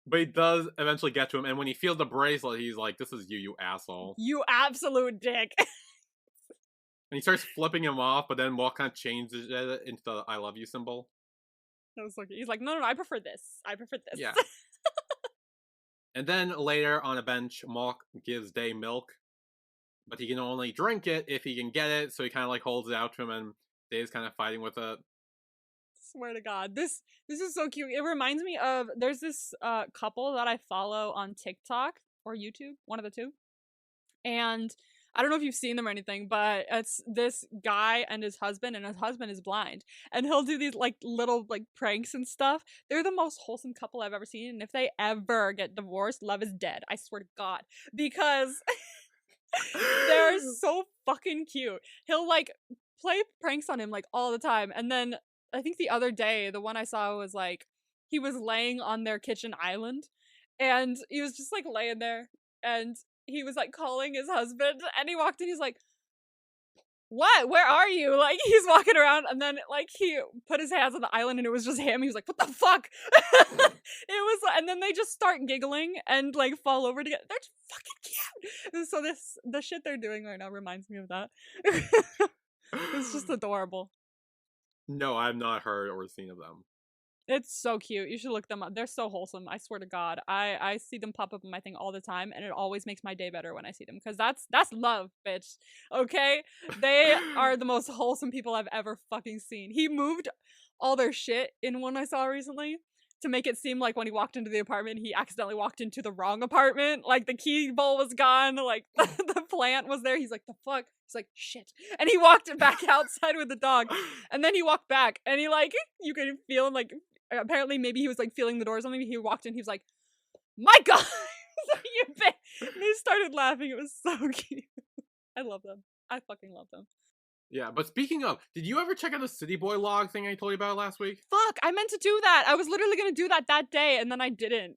But he does eventually get to him, and when he feels the bracelet, he's like, "This is you asshole. You absolute dick." And he starts flipping him off, but then Walt kind of changes it into the "I love you" symbol. He's like, no, I prefer this. Yeah. And then later on a bench, Mock gives Day milk, but he can only drink it if he can get it, so he kind of like holds it out to him, and Day's kind of fighting with it. Swear to God, this is so cute. It reminds me of, there's this couple that I follow on TikTok or YouTube, one of the two, and I don't know if you've seen them or anything, but it's this guy and his husband is blind. And he'll do these like little like pranks and stuff. They're the most wholesome couple I've ever seen. And if they ever get divorced, love is dead. I swear to God. Because they're so fucking cute. He'll like play pranks on him like all the time. And then I think the other day, the one I saw was like, he was laying on their kitchen island. And he was just like laying there. And he was like calling his husband, and he walked in, he's like, "What? Where are you?" Like, he's walking around, and then like he put his hands on the island and it was just him. He was like, "What the fuck?" It was, and then they just start giggling and like fall over together. They're just fucking cute. So the shit they're doing right now reminds me of that. It's just adorable. No, I've not heard or seen of them. It's so cute. You should look them up. They're so wholesome. I swear to God. I see them pop up in my thing all the time, and it always makes my day better when I see them, because that's love, bitch. Okay? They are the most wholesome people I've ever fucking seen. He moved all their shit in one I saw recently to make it seem like when he walked into the apartment, he accidentally walked into the wrong apartment. Like, the key bowl was gone. Like, the plant was there. He's like, the fuck? He's like, shit. And he walked back outside with the dog. And then he walked back, and he, like, you could feel him, like, apparently maybe he was, like, feeling the door or something. He walked in, he was like, my God! You bitch! And he started laughing. It was so cute. I love them. I fucking love them. Yeah, but speaking of, did you ever check out the City Boy log thing I told you about last week? Fuck, I meant to do that. I was literally gonna do that day, and then I didn't.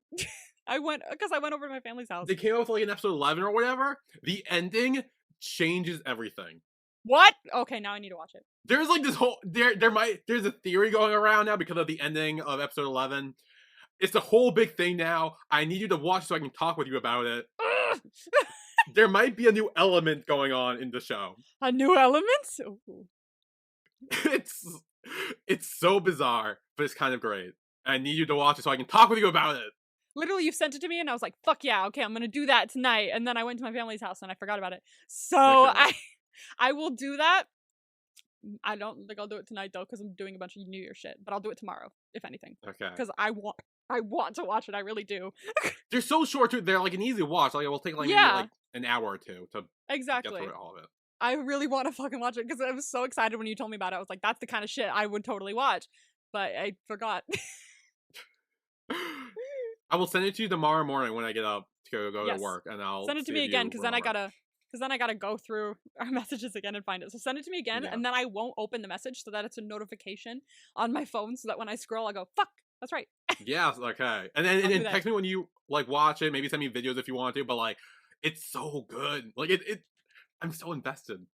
I went over to my family's house. They came out with like an episode 11 or whatever. The ending changes everything. What? Okay, now I need to watch it. There's like this whole, there's a theory going around now because of the ending of episode 11. It's a whole big thing now. I need you to watch so I can talk with you about it. There might be a new element going on in the show. A new element? Ooh. It's so bizarre, but it's kind of great. I need you to watch it so I can talk with you about it. Literally, you sent it to me, and I was like, fuck yeah, okay, I'm gonna do that tonight. And then I went to my family's house, and I forgot about it. So I will do that. I don't think I'll do it tonight though, because I'm doing a bunch of New Year shit. But I'll do it tomorrow, if anything, Okay. because I want to watch it. I really do. They're so short too. They're like an easy watch. Like it will take like maybe Yeah, like an hour or two to get exactly. through all of it. I really want to fucking watch it because I was so excited when you told me about it. I was like, that's the kind of shit I would totally watch, but I forgot. I will send it to you tomorrow morning when I get up to go Yes. to work, and I'll Send it to see me if again, you because then I remember. gotta go through our messages again and find it. So send it to me again, Yeah. and then I won't open the message so that it's a notification on my phone, so that when I scroll, I go, fuck, that's right. Yes, okay. And then I'll do and that. text me when you like watch it. Maybe send me videos if you want to. But like, it's so good. Like it I'm so invested.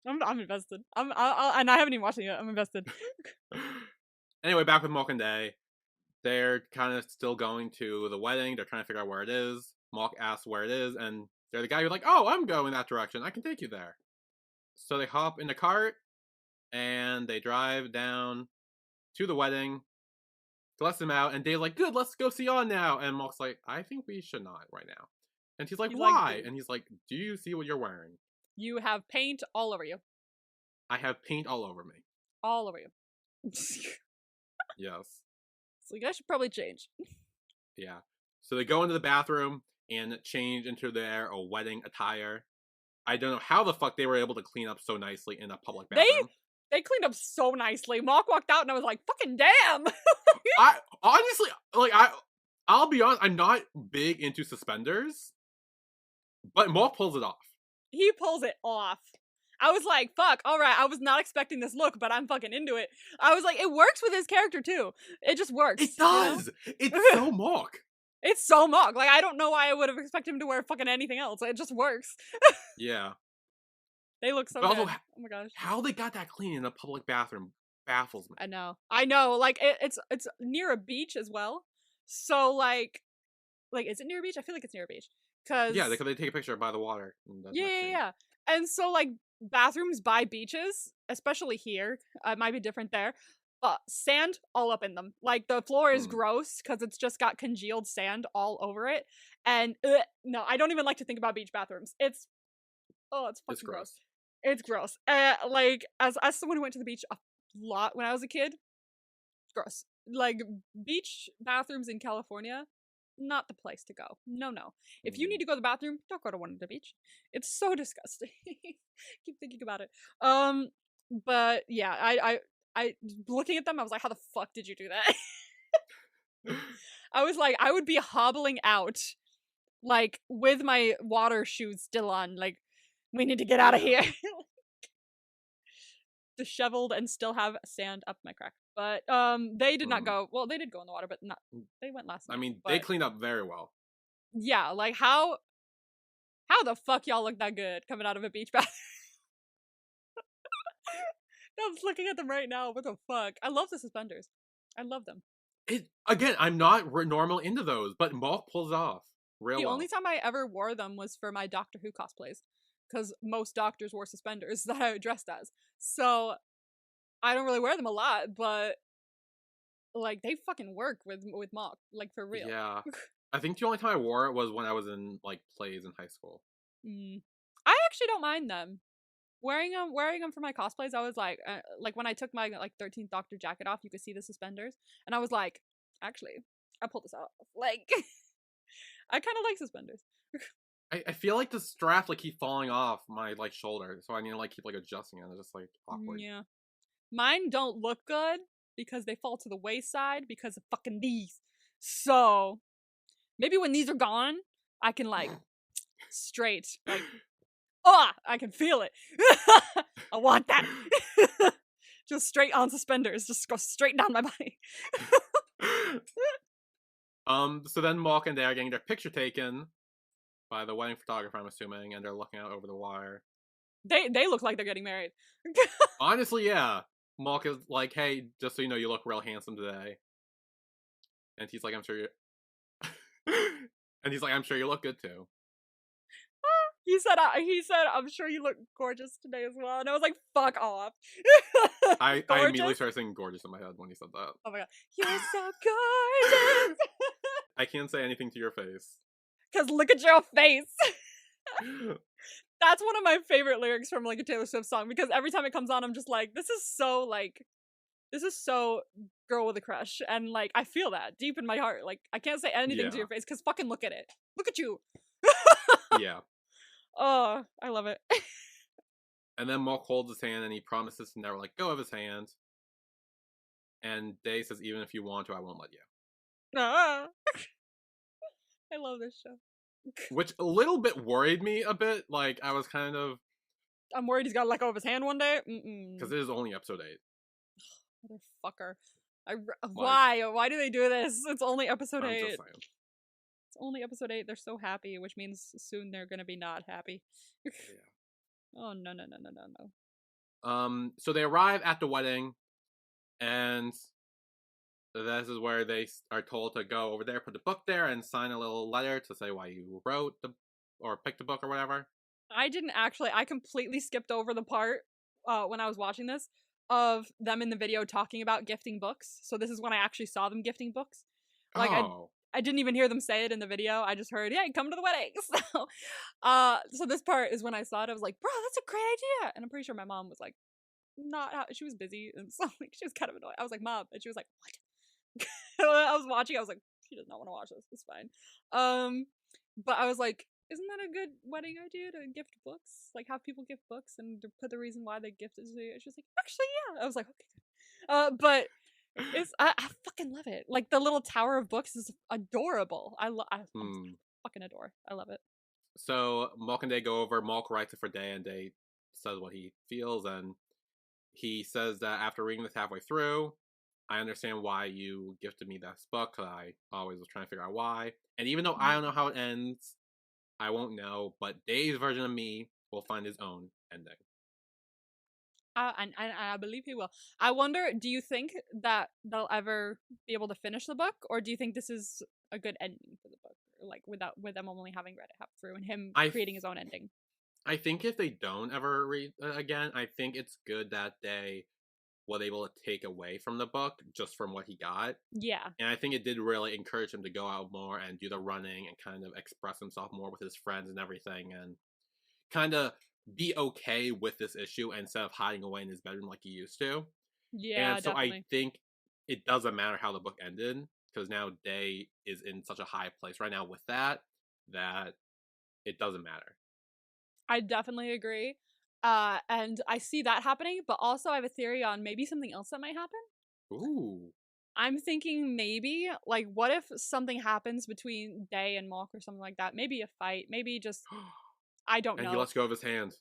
I'm invested. And I haven't even watched it yet. I'm invested. Anyway, back with Malk and Day. They're kind of still going to the wedding. They're trying to figure out where it is. Malk asks where it is, and they're the guy who's like, "Oh, I'm going that direction. I can take you there." So they hop in the cart and they drive down to the wedding. Lets them out, and Dave's like, "Good, let's go see on now." And Malk's like, "I think we should not right now." And he's like, He's like, "Why?" dude, And he's like, "Do you see what you're wearing? you have paint all over you. I have paint all over me." All over you. Yes. So you guys should probably change. Yeah. So they go into the bathroom and change into their wedding attire. I don't know how the fuck they were able to clean up so nicely in a public bathroom. They cleaned up so nicely. Malk walked out and I was like, fucking damn! I honestly, like, I'll be honest, I'm not big into suspenders, but Malk pulls it off. He pulls it off. I was like, fuck, alright, I was not expecting this look, but I'm fucking into it. I was like, it works with his character too. It just works. It does! You know? It's so Malk. It's so Malk. Like, I don't know why I would have expected him to wear fucking anything else. It just works. Yeah. They look so But good. also, Oh my gosh. how they got that clean in a public bathroom baffles me. I know. Like, it's near a beach as well. So, like, is it near a beach? I feel like it's near a beach. Yeah, because they take a picture by the water. Yeah. And so, like, bathrooms by beaches, especially here, it might be different there, but sand all up in them. Like, the floor is gross because it's just got congealed sand all over it. And, no, I don't even like to think about beach bathrooms. It's fucking gross. It's gross. Like, as someone who went to the beach a lot when I was a kid, gross. Like, beach bathrooms in California, not the place to go. No. If you need to go to the bathroom, don't go to one at the beach. It's so disgusting. Keep thinking about it. But yeah, I looking at them, I was like, how the fuck did you do that? I was like, I would be hobbling out, like, with my water shoes still on, like, we need to get out of here. Disheveled and still have sand up my crack. But they did not go. Well, they did go in the water, but not. They went last night. I mean, but, they cleaned up very well. Yeah, like how the fuck y'all look that good coming out of a beach bath? I'm just looking at them right now. What the fuck? I love the suspenders. I love them. Again, I'm not normally into those, but Malk pulls it off real well. The only time I ever wore them was for my Doctor Who cosplays, because most doctors wore suspenders that I dressed as. So I don't really wear them a lot, but like they fucking work with Malk, like for real. Yeah. I think the only time I wore it was when I was in like plays in high school. I actually don't mind them. Wearing them for my cosplays, I was like when I took my like 13th Doctor jacket off, you could see the suspenders, and I was like, actually, I pulled this off. Like, I kind of like suspenders. I feel like the straps like keep falling off my like shoulder, so I need to like keep like adjusting it. It's just like awkward. Yeah, mine don't look good because they fall to the wayside because of fucking these. So maybe when these are gone, I can like straight like. I can feel it. I want that. Just straight on suspenders. Just go straight down my body. So then Malk and they are getting their picture taken by the wedding photographer, I'm assuming, and they're looking out over the wire. They look like they're getting married. Honestly, yeah. Malk is like, hey, just so you know, you look real handsome today. And he's like, I'm sure you and he's like, I'm sure you look good too. He said, I'm sure you look gorgeous today as well. And I was like, fuck off. I immediately started singing gorgeous in my head when he said that. Oh my god. You're so gorgeous. I can't say anything to your face. Because look at your face. That's one of my favorite lyrics from like a Taylor Swift song because every time it comes on, I'm just like, this is so girl with a crush, and like I feel that deep in my heart. Like I can't say anything to Yeah. your face because fucking look at it, look at you. Yeah. Oh, I love it. And then Mark holds his hand and he promises to never let go of his hand. And Day says, even if you want to, I won't let you. Ah, I love this show. Which a little bit worried me a bit. Like, I was kind of. I'm worried he's got to let go of his hand one day. Because it is only episode 8. Motherfucker. Why? Why do they do this? It's only episode I'm 8. just saying. It's only episode 8. They're so happy, which means soon they're gonna be not happy. Yeah. Oh no. So they arrive at the wedding, and this is where they are told to go over there, put the book there, and sign a little letter to say why you wrote the or picked the book or whatever. I completely skipped over the part when I was watching this of them in the video talking about gifting books. So this is when I actually saw them gifting books. Like I didn't even hear them say it in the video. I just heard, "Hey, come to the wedding." So this part is when I saw it. I was like, "Bro, that's a great idea." And I'm pretty sure my mom was like, she was busy, and so like she was kind of annoyed. I was like, "Mom," and she was like, "What?" I was watching. I was like, "She does not want to watch this. It's fine." But I was like, isn't that a good wedding idea to gift books? Like have people gift books and to put the reason why they gifted to you. She was like, actually, yeah. I was like, okay. But I fucking love it. Like the little tower of books is adorable. I fucking adore. I love it. So Malk and Day go over. Malk writes it for Day, and Day says what he feels, and he says that after reading this halfway through, I understand why you gifted me this book, because I always was trying to figure out why. And even though I don't know how it ends, I won't know, but Day's version of me will find his own ending. And I believe he will. I wonder, do you think that they'll ever be able to finish the book, or do you think this is a good ending for the book, like with them only having read it half through and him creating his own ending? I think if they don't ever read again, I think it's good that they was able to take away from the book just from what he got. Yeah. And I think it did really encourage him to go out more and do the running and kind of express himself more with his friends and everything, and kind of be okay with this issue instead of hiding away in his bedroom like he used to. Yeah, and so definitely. I think it doesn't matter how the book ended, because now Day is in such a high place right now with that it doesn't matter. I definitely agree. And I see that happening, but also I have a theory on maybe something else that might happen. Ooh. I'm thinking maybe, like, what if something happens between Day and Malk or something like that? Maybe a fight, maybe just, I don't know. And he lets go of his hand.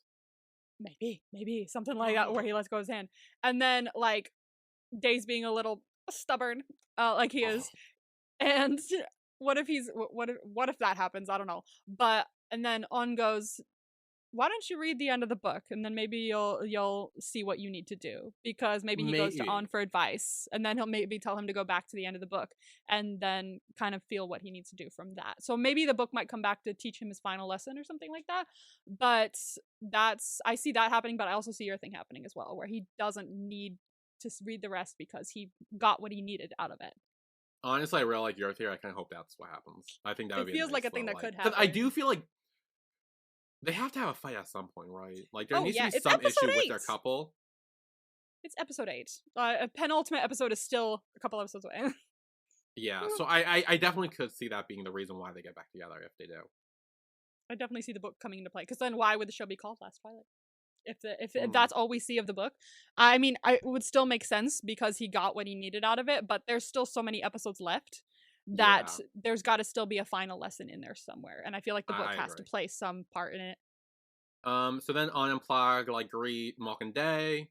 Maybe something like that where he lets go of his hand. And then, like, Day's being a little stubborn, like he is. And what if that happens? I don't know. But, and then on goes, why don't you read the end of the book, and then maybe you'll see what you need to do, because maybe he goes to On for advice, and then he'll maybe tell him to go back to the end of the book and then kind of feel what he needs to do from that. So maybe the book might come back to teach him his final lesson or something like that. But I see that happening, but I also see your thing happening as well, where he doesn't need to read the rest because he got what he needed out of it. Honestly, I really like your theory. I kind of hope that's what happens. I think that would be feels nice like a thing that could happen. I do feel like they have to have a fight at some point, right? Like there needs to be it's some issue 8. with their couple. It's episode 8. A penultimate episode is still a couple episodes away. Yeah, so I definitely could see that being the reason why they get back together if they do. I definitely see the book coming into play, because then why would the show be called Last Twilight? If that's all we see of the book, I mean, it would still make sense because he got what he needed out of it, but there's still so many episodes left that there's got to still be a final lesson in there somewhere, and I feel like the book has to play some part in it. So then On and Plag like greet Malk and Day,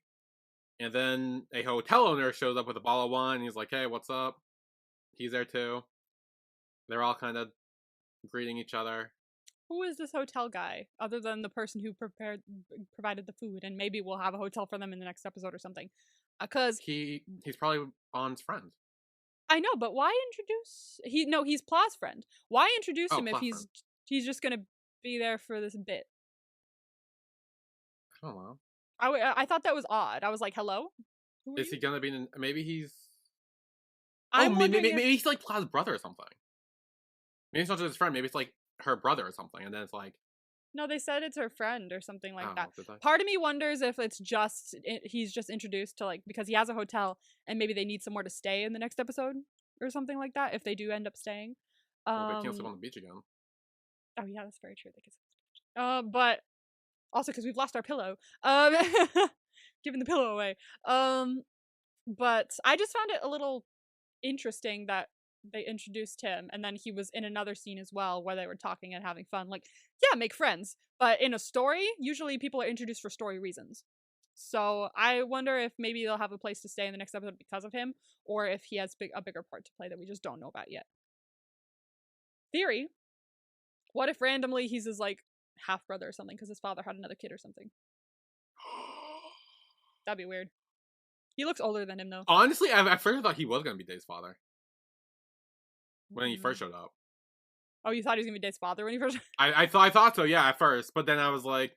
and then a hotel owner shows up with a bottle of wine, and he's like, "Hey, what's up?" He's there too. They're all kind of greeting each other. Who is this hotel guy, other than the person who provided the food? And maybe we'll have a hotel for them in the next episode or something. Because he's probably On's friend. I know, but why introduce he's Pla's friend. Why introduce him if he's just gonna be there for this bit? I don't know. I thought that was odd. I was like, hello? Is he gonna be maybe he's maybe he's like Pla's brother or something. Maybe it's not just his friend, maybe it's like her brother or something, and then it's like No, they said it's her friend or something like that. Oh, did I? Part of me wonders if it's just he's just introduced to like because he has a hotel and maybe they need somewhere to stay in the next episode or something like that if they do end up staying. Well, they can't sleep Um on the beach again. oh yeah, that's very true. They could but also because we've lost our pillow. Giving the pillow away. But I just found it a little interesting that they introduced him and then he was in another scene as well where they were talking and having fun. Like, yeah, make friends. But in a story, usually people are introduced for story reasons. So I wonder if maybe they'll have a place to stay in the next episode because of him, or if he has a bigger part to play that we just don't know about yet. Theory. What if randomly he's his like half brother or something because his father had another kid or something? That'd be weird. He looks older than him though. Honestly, at first I thought he was gonna be Dave's father when he first showed up. Oh, you thought he was gonna be Dave's father when he first? I thought so, yeah, at first, but then I was like,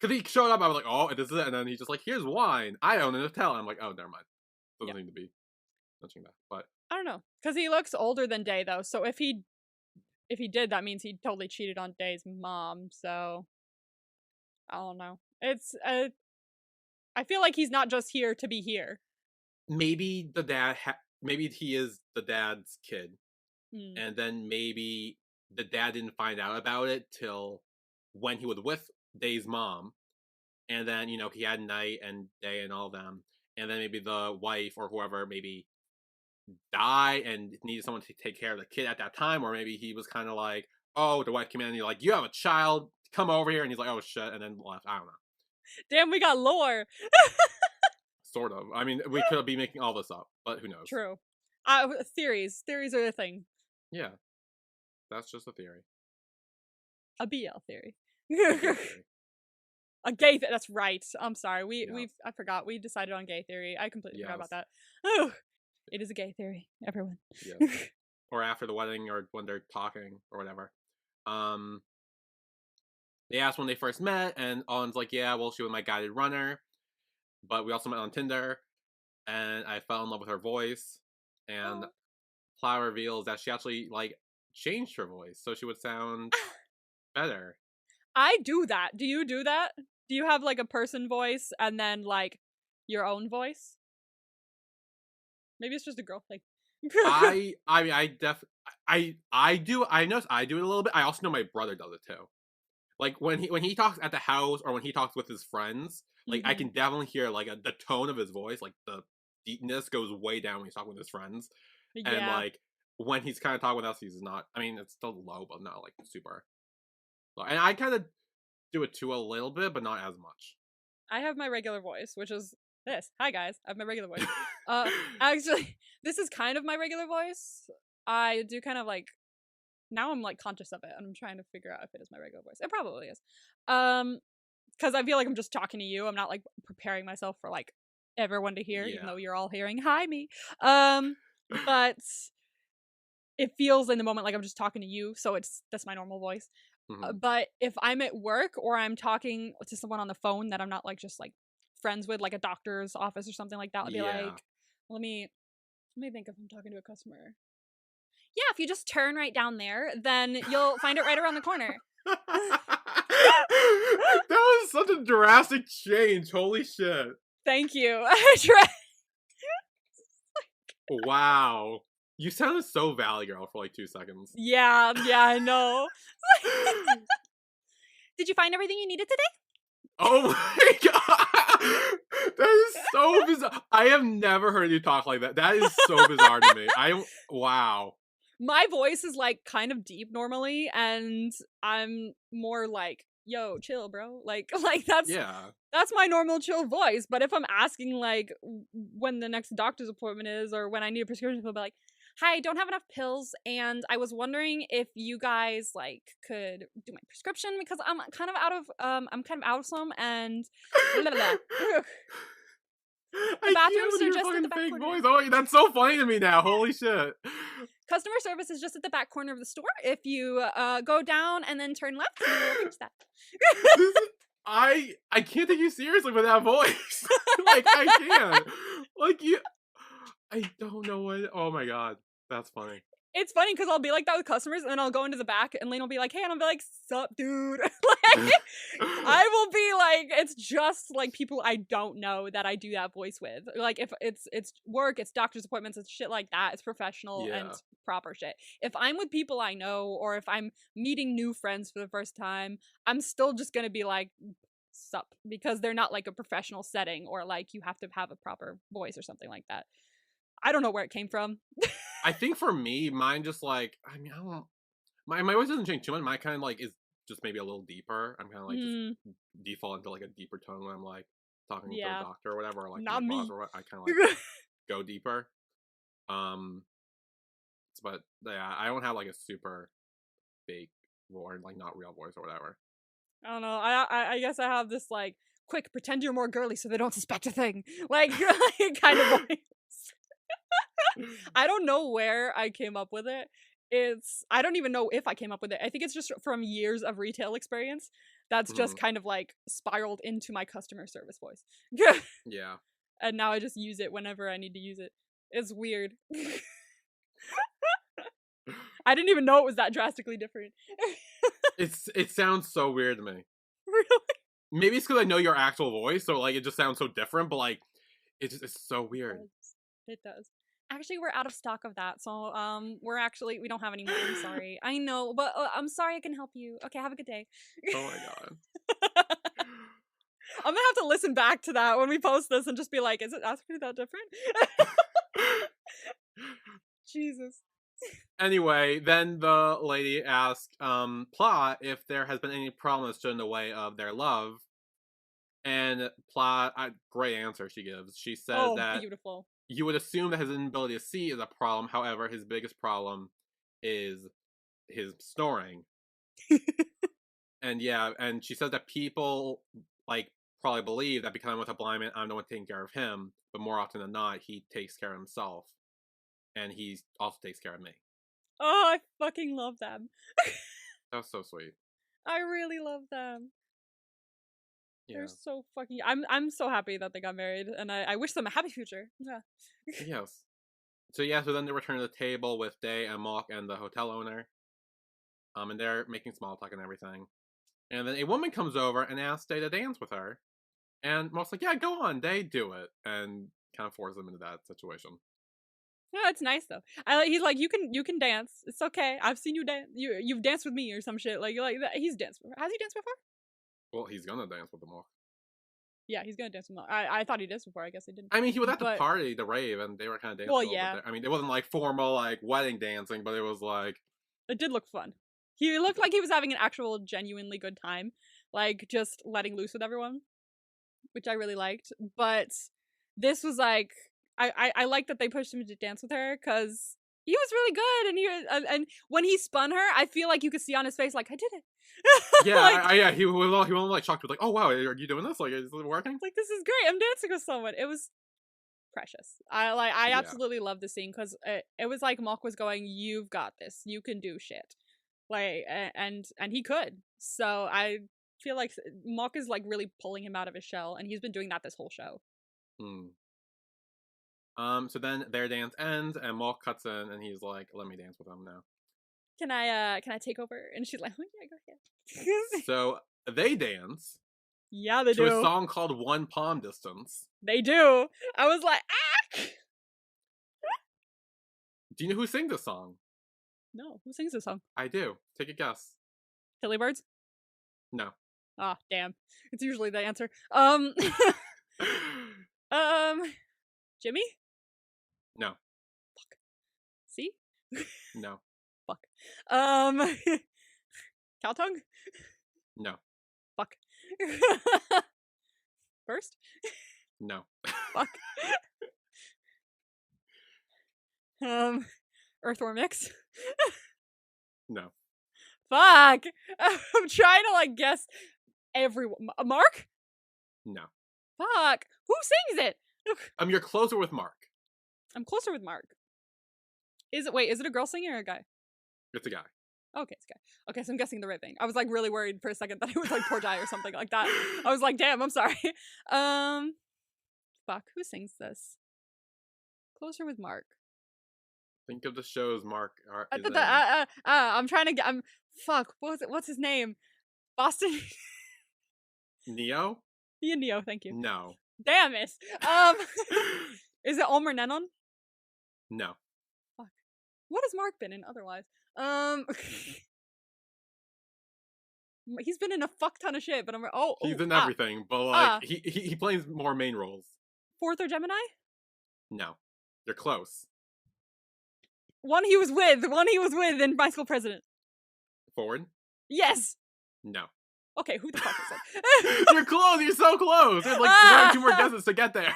because he showed up, I was like, oh, this is it, and then he's just like, here's wine. I own an hotel, and I'm like, oh, never mind. Doesn't seem to be mentioning that, but I don't know, because he looks older than Day though. So if he did, that means he totally cheated on Day's mom. So I don't know. It's I feel like he's not just here to be here. maybe the dad, maybe he is the dad's kid, Hmm. and then maybe the dad didn't find out about it till when he was with Dave's mom, and then he had Night and Day and all of them, and then maybe the wife or whoever maybe die and needed someone to take care of the kid at that time, or maybe he was kind of like, oh, the wife came in and you're like, you have a child, come over here, and he's like, oh shit, and then left. I don't know. Damn, we got lore. Sort of. I mean, we could be making all this up, but who knows? True. Theories are a thing. Yeah, that's just a theory. A BL theory. A gay theory. A gay that's right. I'm sorry. Yeah. I forgot. We decided on gay theory. I completely forgot about Yes. that. Oh, it is a gay theory, everyone. Yes. Or after the wedding, or when they're talking, or whatever. They asked when they first met, and Owen's like, yeah, well, she was my guided runner, but we also met on Tinder, and I fell in love with her voice, and Oh. Plow reveals that she actually, like, changed her voice, so she would sound better. I do that. Do you do that? Do you have like a person voice and then like your own voice? Maybe it's just a girl thing. I mean, I do. I notice I do it a little bit. I also know my brother does it too. Like when he talks at the house, or when he talks with his friends, like I can definitely hear like the tone of his voice, like the deepness goes way down when he's talking with his friends, and Yeah. like when he's kind of talking with us, he's not. I mean, it's still low, but not like super low. And I kind of do it too a little bit, but not as much. I have my regular voice, which is this. Hi guys, I have my regular voice. Actually, this is kind of my regular voice. I do kind of like now I'm like conscious of it and I'm trying to figure out if it is my regular voice. It probably is. Because I feel like I'm just talking to you. I'm not like preparing myself for like everyone to hear, even Yeah. though you're all hearing hi me. But it feels in the moment like I'm just talking to you, so that's my normal voice. Mhm. But if I'm at work or I'm talking to someone on the phone that I'm not like just like friends with, like a doctor's office or something like that, I'll be Yeah. like, let me think if I'm talking to a customer. Yeah, if you just turn right down there, then you'll find it right around the corner. That was such a drastic change. Holy shit. Thank you. I tried. Wow. You sounded so Valley Girl for like 2 seconds. Yeah, I know. Did you find everything you needed today? Oh my god! That is so bizarre. I have never heard you talk like that. That is so bizarre to me. Wow. My voice is like kind of deep normally, and I'm more like, yo, chill, bro. Like that's my normal chill voice. But if I'm asking like when the next doctor's appointment is or when I need a prescription, I'll be like, hi, I don't have enough pills, and I was wondering if you guys like could do my prescription because I'm kind of out of some, and blah, blah, blah. The bathrooms are just at the back fake corner. voice. Oh, that's so funny to me now. Holy shit. Customer service is just at the back corner of the store. If you go down and then turn left, you will reach that. I can't take you seriously with that voice. Like, I can't. Like, I don't know what. Oh my god. That's funny. It's funny because I'll be like that with customers, and then I'll go into the back, and Lane will be like, "Hey," and I'll be like, "Sup, dude?" Like, I will be like, it's just like people I don't know that I do that voice with. Like, if it's work, it's doctor's appointments, it's shit like that. It's professional and Yeah. proper shit. If I'm with people I know, or if I'm meeting new friends for the first time, I'm still just gonna be like, "Sup," because they're not like a professional setting, or like you have to have a proper voice or something like that. I don't know where it came from. I think for me, mine just like, I mean, I don't. My voice doesn't change too much. Mine kind of like is just maybe a little deeper. I'm kind of like just Mm, default into like a deeper tone when I'm like talking to a yeah, doctor or whatever, or like to my not boss me. or what. I kind of like go deeper. Um, but yeah, I don't have like a super fake or like not real voice or whatever. I don't know. I guess I have this like quick pretend you're more girly so they don't suspect a thing. Like, like kind of voice. I don't know where I came up with it. I don't even know if I came up with it. I think it's just from years of retail experience that's just Mhm. kind of like spiraled into my customer service voice. Yeah, And now I just use it whenever I need to use it. It's weird. I didn't even know it was that drastically different. it sounds so weird to me. Really? Maybe it's because I know your actual voice, so like it just sounds so different. But like it's so It weird. does. It does. Actually, we're out of stock of that, so we don't have any more. I'm sorry. I know, but I'm sorry. I can help you. Okay, have a good day. Oh my god. I'm gonna have to listen back to that when we post this and just be like, is it actually that different? Jesus. Anyway, then the lady asked Plot if there has been any problem that stood in the way of their love. And Plot, great answer she gives. She says Oh, that beautiful. you would assume that his inability to see is a problem. However, his biggest problem is his snoring. And yeah, and she says that people like probably believe that because I'm with a blind man, I'm the one taking care of him. But more often than not, he takes care of himself, and he also takes care of me. Oh, I fucking love them. That's so sweet. I really love them. They're Yeah. so fucking. I'm so happy that they got married, and I wish them a happy future. Yeah. Yes. So yeah, so then they return to the table with Day and Mock and the hotel owner. And they're making small talk and everything. And then a woman comes over and asks Day to dance with her. And Mock's like, yeah, go on, Day, do it. And kind of forces him into that situation. Yeah, it's nice though. He's like, you can dance. It's okay. I've seen you dance. You've danced with me or some shit. Like that. He's danced before. Has he danced before? Well, he's gonna dance with the Mock. Yeah, he's gonna dance with me. I thought he danced before. I guess he didn't. I mean, he was at the But party, the rave, and they were kind of dancing well, a little bit yeah, there. I mean, it wasn't like formal, like wedding dancing, but it was like, it did look fun. He looked like he was having an actual, genuinely good time, like just letting loose with everyone, which I really liked. But this was like, I like that they pushed him to dance with her because he was really good, and and when he spun her, I feel like you could see on his face like I did it. yeah, Like, yeah, he was like shocked, with like, oh wow, are you doing this? Like, is it working? like this is great. I'm dancing with someone. It was precious. I Yeah. absolutely love the scene because it was like Mock was going, "You've got this. You can do shit." Like and he could. So I feel like Mock is like really pulling him out of his shell, and he's been doing that this whole show. Hmm. So then their dance ends, and Mock cuts in, and he's like, let me dance with him now. Can I take over? And she's like, "Oh yeah, go ahead." So they dance Yeah, they to a do. song called One Palm Distance. They do. I was like, ah. Do you know who sings this song? No, who sings this song? I do. Take a guess. Tilly Birds? No. Ah, oh, damn. It's usually the answer. Um, Jimmy? No. See? No. Fuck. Um, Cowtongue? No. Fuck. First? No. Fuck. Earthworm Mix? No. Fuck! I'm trying to like guess everyone. Mark? No. Fuck! Who sings it? You're closer with Mark. I'm closer with Mark. Is it a girl singing or a guy? It's a guy. Okay, it's a guy. Okay, so I'm guessing the right thing. I was like really worried for a second that it was like Poor Jai or something like that. I was like, damn, I'm sorry. Fuck, who sings this? Closer with Mark. Think of the shows Mark is in. I'm trying to get. Fuck. What's his name? Boston. Neo? Ian Neo. Thank you. No. Damn it. Is it Omer Nenon? No. Fuck. What has Mark been in otherwise? He's been in a fuck ton of shit, but he's in everything, but like he plays more main roles. Fourth or Gemini? No. You're close. One he was with in My School President. Forward? Yes. No. Okay, who the fuck is it? You're close. You're so close. There's like 2 more guesses to get there.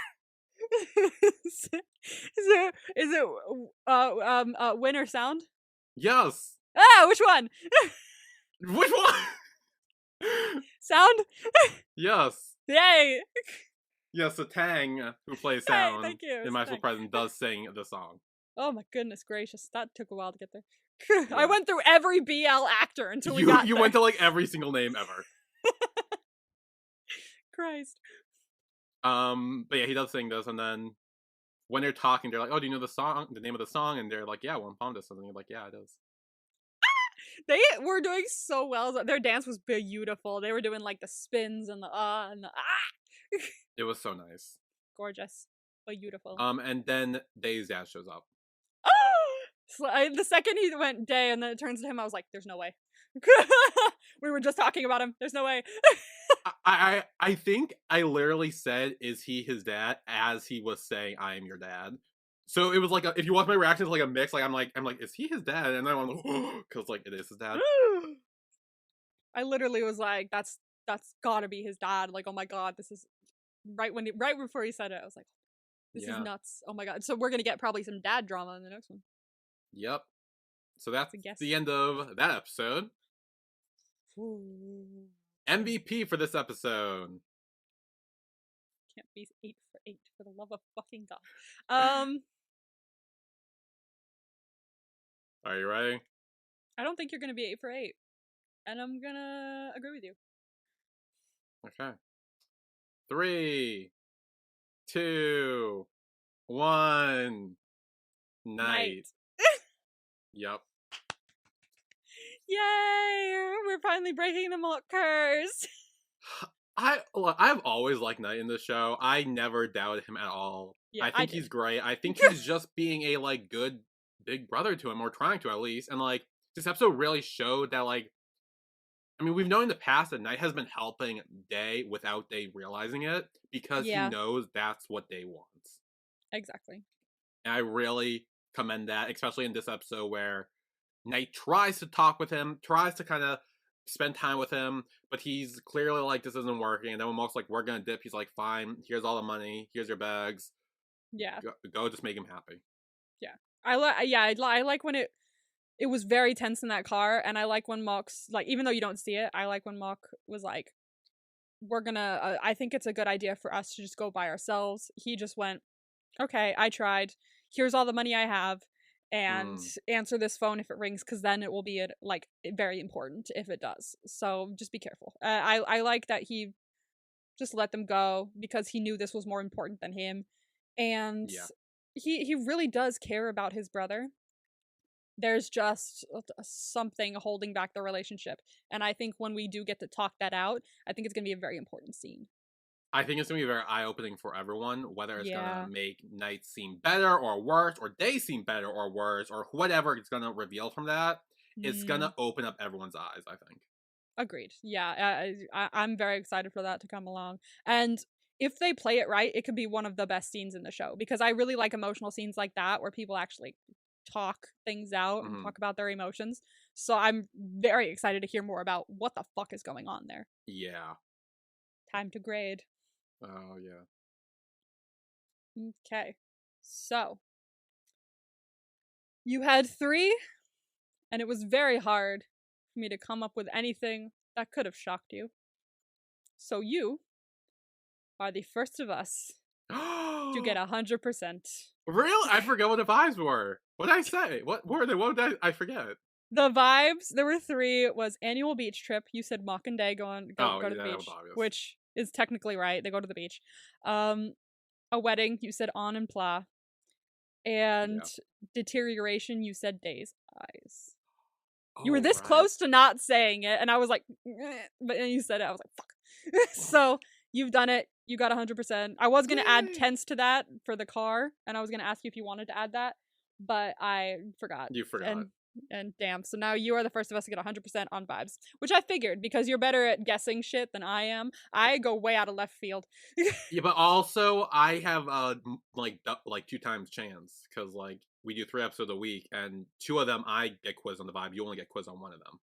Is it Win or Sound? Yes. Which one? Which one? Sound? Yes. Yay. Yes, so Tang, who plays Sound thank you. in My School President, does sing the song. Oh my goodness gracious, that took a while to get there. Yeah. I went through every BL actor until we got You there. went to like every single name ever. Christ. But yeah, he does sing this, and then when they're talking, they're like, "Oh, do you know the name of the song?" And they're like, "Yeah, one pound is something." You're like, "Yeah, it is." They were doing so well. Their dance was beautiful. They were doing like the spins and the and the ah. It was so nice. Gorgeous. But beautiful. And then Dae's dad shows up. So the second he went Day and then it turns to him, I was like, there's no way. We were just talking about him. There's no way. I think I literally said, "Is he his dad?" as he was saying, "I am your dad." So it was like if you watch my reactions, like a mix. Like I'm like, "Is he his dad?" And then I'm like, because like it is his dad. I literally was like, that's gotta be his dad. Like, oh my god, this is right before he said it. I was like, this is nuts. Oh my god. So we're gonna get probably some dad drama in the next one. Yep. So that's the end of that episode. Ooh. MVP for this episode. Can't be 8 for 8 for the love of fucking god. Are you ready? I don't think you're gonna be 8 for 8, and I'm gonna agree with you. Okay. 3, 2, 1. Night. Yep. Yay! We're finally breaking the Milk curse. I've always liked Knight in this show. I never doubted him at all. Yeah, I think he's great. I think he's just being a like good big brother to him, or trying to at least. And like this episode really showed that like, I mean, we've known in the past that Knight has been helping Day without Day realizing it because he knows that's what Day wants. Exactly. And I really commend that, especially in this episode where Knight tries to talk with him, tries to kind of spend time with him, but he's clearly like, this isn't working. And then when Mo's like, we're gonna dip, he's like, fine, here's all the money, here's your bags. Yeah. Go just make him happy. Yeah. I like when it was very tense in that car, and I like when Mock's like, even though you don't see it, I like when Mock was like, we're gonna I think it's a good idea for us to just go by ourselves. He just went, okay, I tried, here's all the money I have, and answer this phone if it rings, because then it will be like very important if it does. So just be careful. I like that he just let them go because he knew this was more important than him, and he really does care about his brother. There's just something holding back the relationship, and I think when we do get to talk that out, I think it's gonna be a very important scene. I think it's going to be very eye-opening for everyone, whether it's going to make Knight seem better or worse, or Day seem better or worse, or whatever it's going to reveal from that. It's going to open up everyone's eyes, I think. Agreed. Yeah, I'm very excited for that to come along. And if they play it right, it could be one of the best scenes in the show, because I really like emotional scenes like that where people actually talk things out and talk about their emotions. So I'm very excited to hear more about what the fuck is going on there. Yeah. Time to grade. Oh, yeah. Okay. So, you had 3, and it was very hard for me to come up with anything that could have shocked you. So you are the first of us to get 100%. Really? I forgot what the vibes were. What did I say? What were they? What did I forget? The vibes, there were 3, was annual beach trip. You said Mock and Day go to the beach, which is technically right. They go to the beach. A wedding, you said On and Pla. And Yeah. deterioration, you said days, eyes. You were Oh, this right. close to not saying it, and I was like, but then you said it. I was like, fuck. So you've done it. You got 100%. I was gonna add Yay! tense to that for the car, and I was gonna ask you if you wanted to add that, but I forgot. You forgot. And damn, so now you are the first of us to get 100% on vibes, which I figured because you're better at guessing shit than I am. I go way out of left field. Yeah, but also I have like 2 times chance because like we do 3 episodes a week, and 2 of them I get quizzed on the vibe. You only get quizzed on one of them,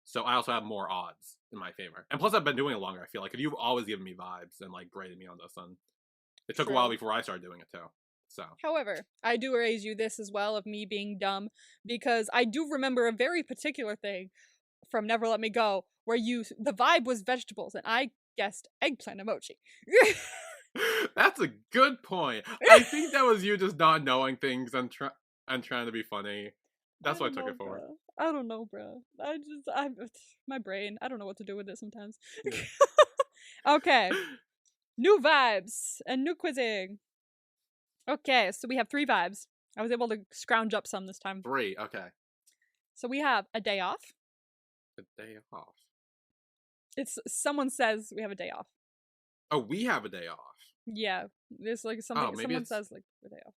so I also have more odds in my favor. And plus, I've been doing it longer. I feel like if you've always given me vibes and like graded me on this, and it took a while True. before I started doing it too. So However, I do raise you this as well of me being dumb because I do remember a very particular thing from Never Let Me Go where the vibe was vegetables and I guessed eggplant emoji. that's a good point. I think that was you just not knowing things and trying to be funny. I That's what don't I took know, it for. bro. I don't know, bro. I my brain. I don't know what to do with it sometimes. Yeah. Okay, new vibes and new quizzing. Okay, so we have 3 vibes. I was able to scrounge up some this time. 3. Okay. So we have a day off. A day off. It's someone says we have a day off. Oh, we have a day off. Yeah, there's like something. Oh, maybe Someone it's. says like a day off.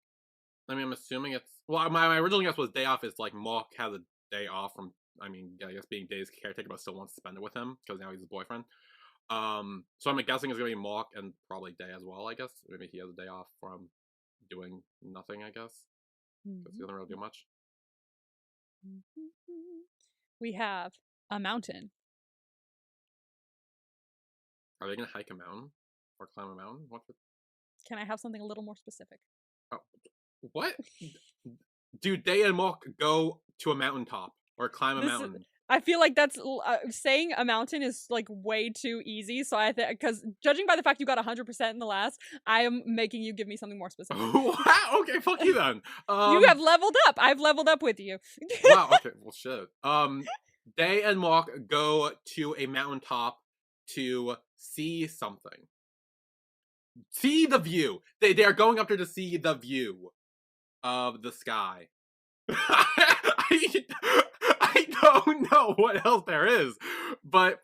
I mean, I'm assuming it's. Well, my original guess was day off is like Mark has a day off from. I mean, yeah, I guess being Dave's caretaker, but still wants to spend it with him because now he's his boyfriend. So I'm guessing it's gonna be Mark and probably Day as well. I guess maybe he has a day off from doing nothing. I guess because he doesn't really do much. We have a mountain. Are they gonna hike a mountain or climb a mountain? What's it? Can I have something a little more specific? Oh, what? Do Day and Mark go to a mountaintop or climb a mountain? I feel like that's saying a mountain is like way too easy. So I think because judging by the fact you got 100% in the last, I am making you give me something more specific. Wow. Okay, fuck you then. You have leveled up. I've leveled up with you. Wow. Okay. Well, shit. Day and Mark go to a mountaintop to see something. See the view. They are going up there to see the view of the sky. I don't know what else there is, but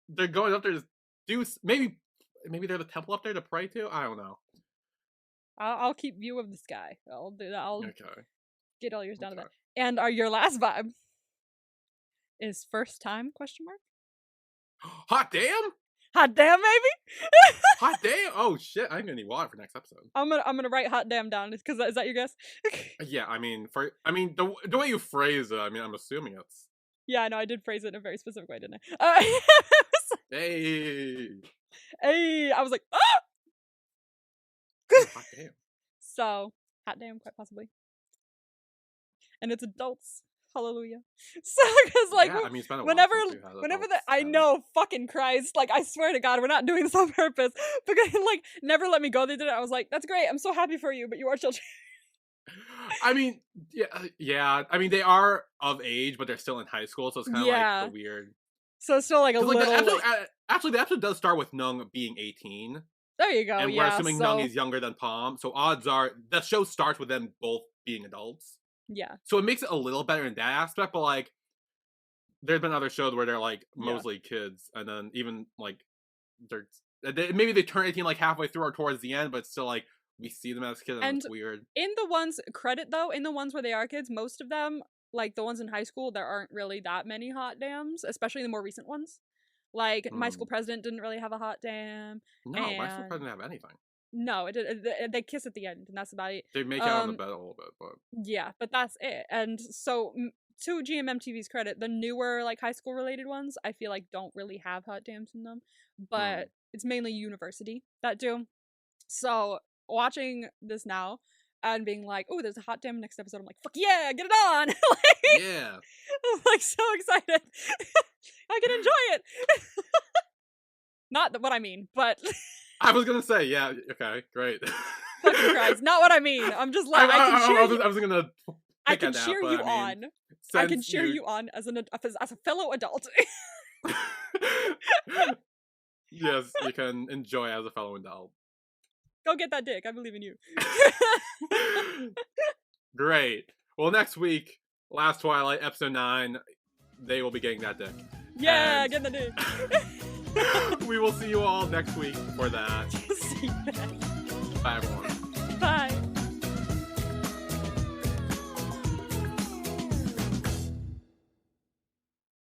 they're going up there to do maybe they're the temple up there to pray to. I don't know. I'll keep view of the sky. I'll do that. I'll Okay. get all yours down to that. And your last vibe is first time question mark? Hot damn! Hot damn, maybe? Hot damn! Oh shit! I'm gonna need water for next episode. I'm gonna write hot damn down because is that your guess? Yeah, I mean, the way you phrase it, I mean, I'm assuming it's. Yeah, I know. I did phrase it in a very specific way, didn't I? Hey. Hey, I was like, ah! Hot damn. So, hot damn, quite possibly. And it's adults. Hallelujah. So, because like, Yeah, I mean, it's been a while whenever since we've had the adults, I know, fucking Christ, like I swear to God, we're not doing this on purpose. Because like, Never Let Me Go, they did it. I was like, that's great. I'm so happy for you, but you are children. I mean, yeah. I mean, they are of age, but they're still in high school, so it's kind of like the weird. So it's still like a 'Cause, like, little. actually, the episode does start with Nung being 18, There you go. and we're assuming Nung is younger than Palm. So odds are the show starts with them both being adults. Yeah. So it makes it a little better in that aspect, but like, there's been other shows where they're like mostly kids, and then even like maybe they turn 18 like halfway through or towards the end, but it's still like we see them as kids, and it's weird. In the ones in the ones where they are kids, most of them, like the ones in high school, there aren't really that many hot dams, especially the more recent ones. Like My School President didn't really have a hot dam. No, My School President didn't have anything. No, they kiss at the end, and that's about it. They make out on the bed a little bit, but yeah, but that's it. And so, to GMMTV's credit, the newer like high school related ones, I feel like don't really have hot dams in them, but it's mainly university that do. So watching this now and being like, oh, there's a hot dam next episode, I'm like, fuck yeah, get it on. Like, yeah, I'm like so excited. I can enjoy it. Not what I mean, but I was gonna say, yeah, okay, great. Fucking Christ, not what I mean. I'm just like, I was gonna. I can cheer you on. I can cheer you on as a fellow adult. Yes, you can enjoy as a fellow adult. Go get that dick. I believe in you. Great. Well, next week, Last Twilight, episode 9, they will be getting that dick. Yeah, And get the dick. we will see you all next week for that. See that. Bye, everyone.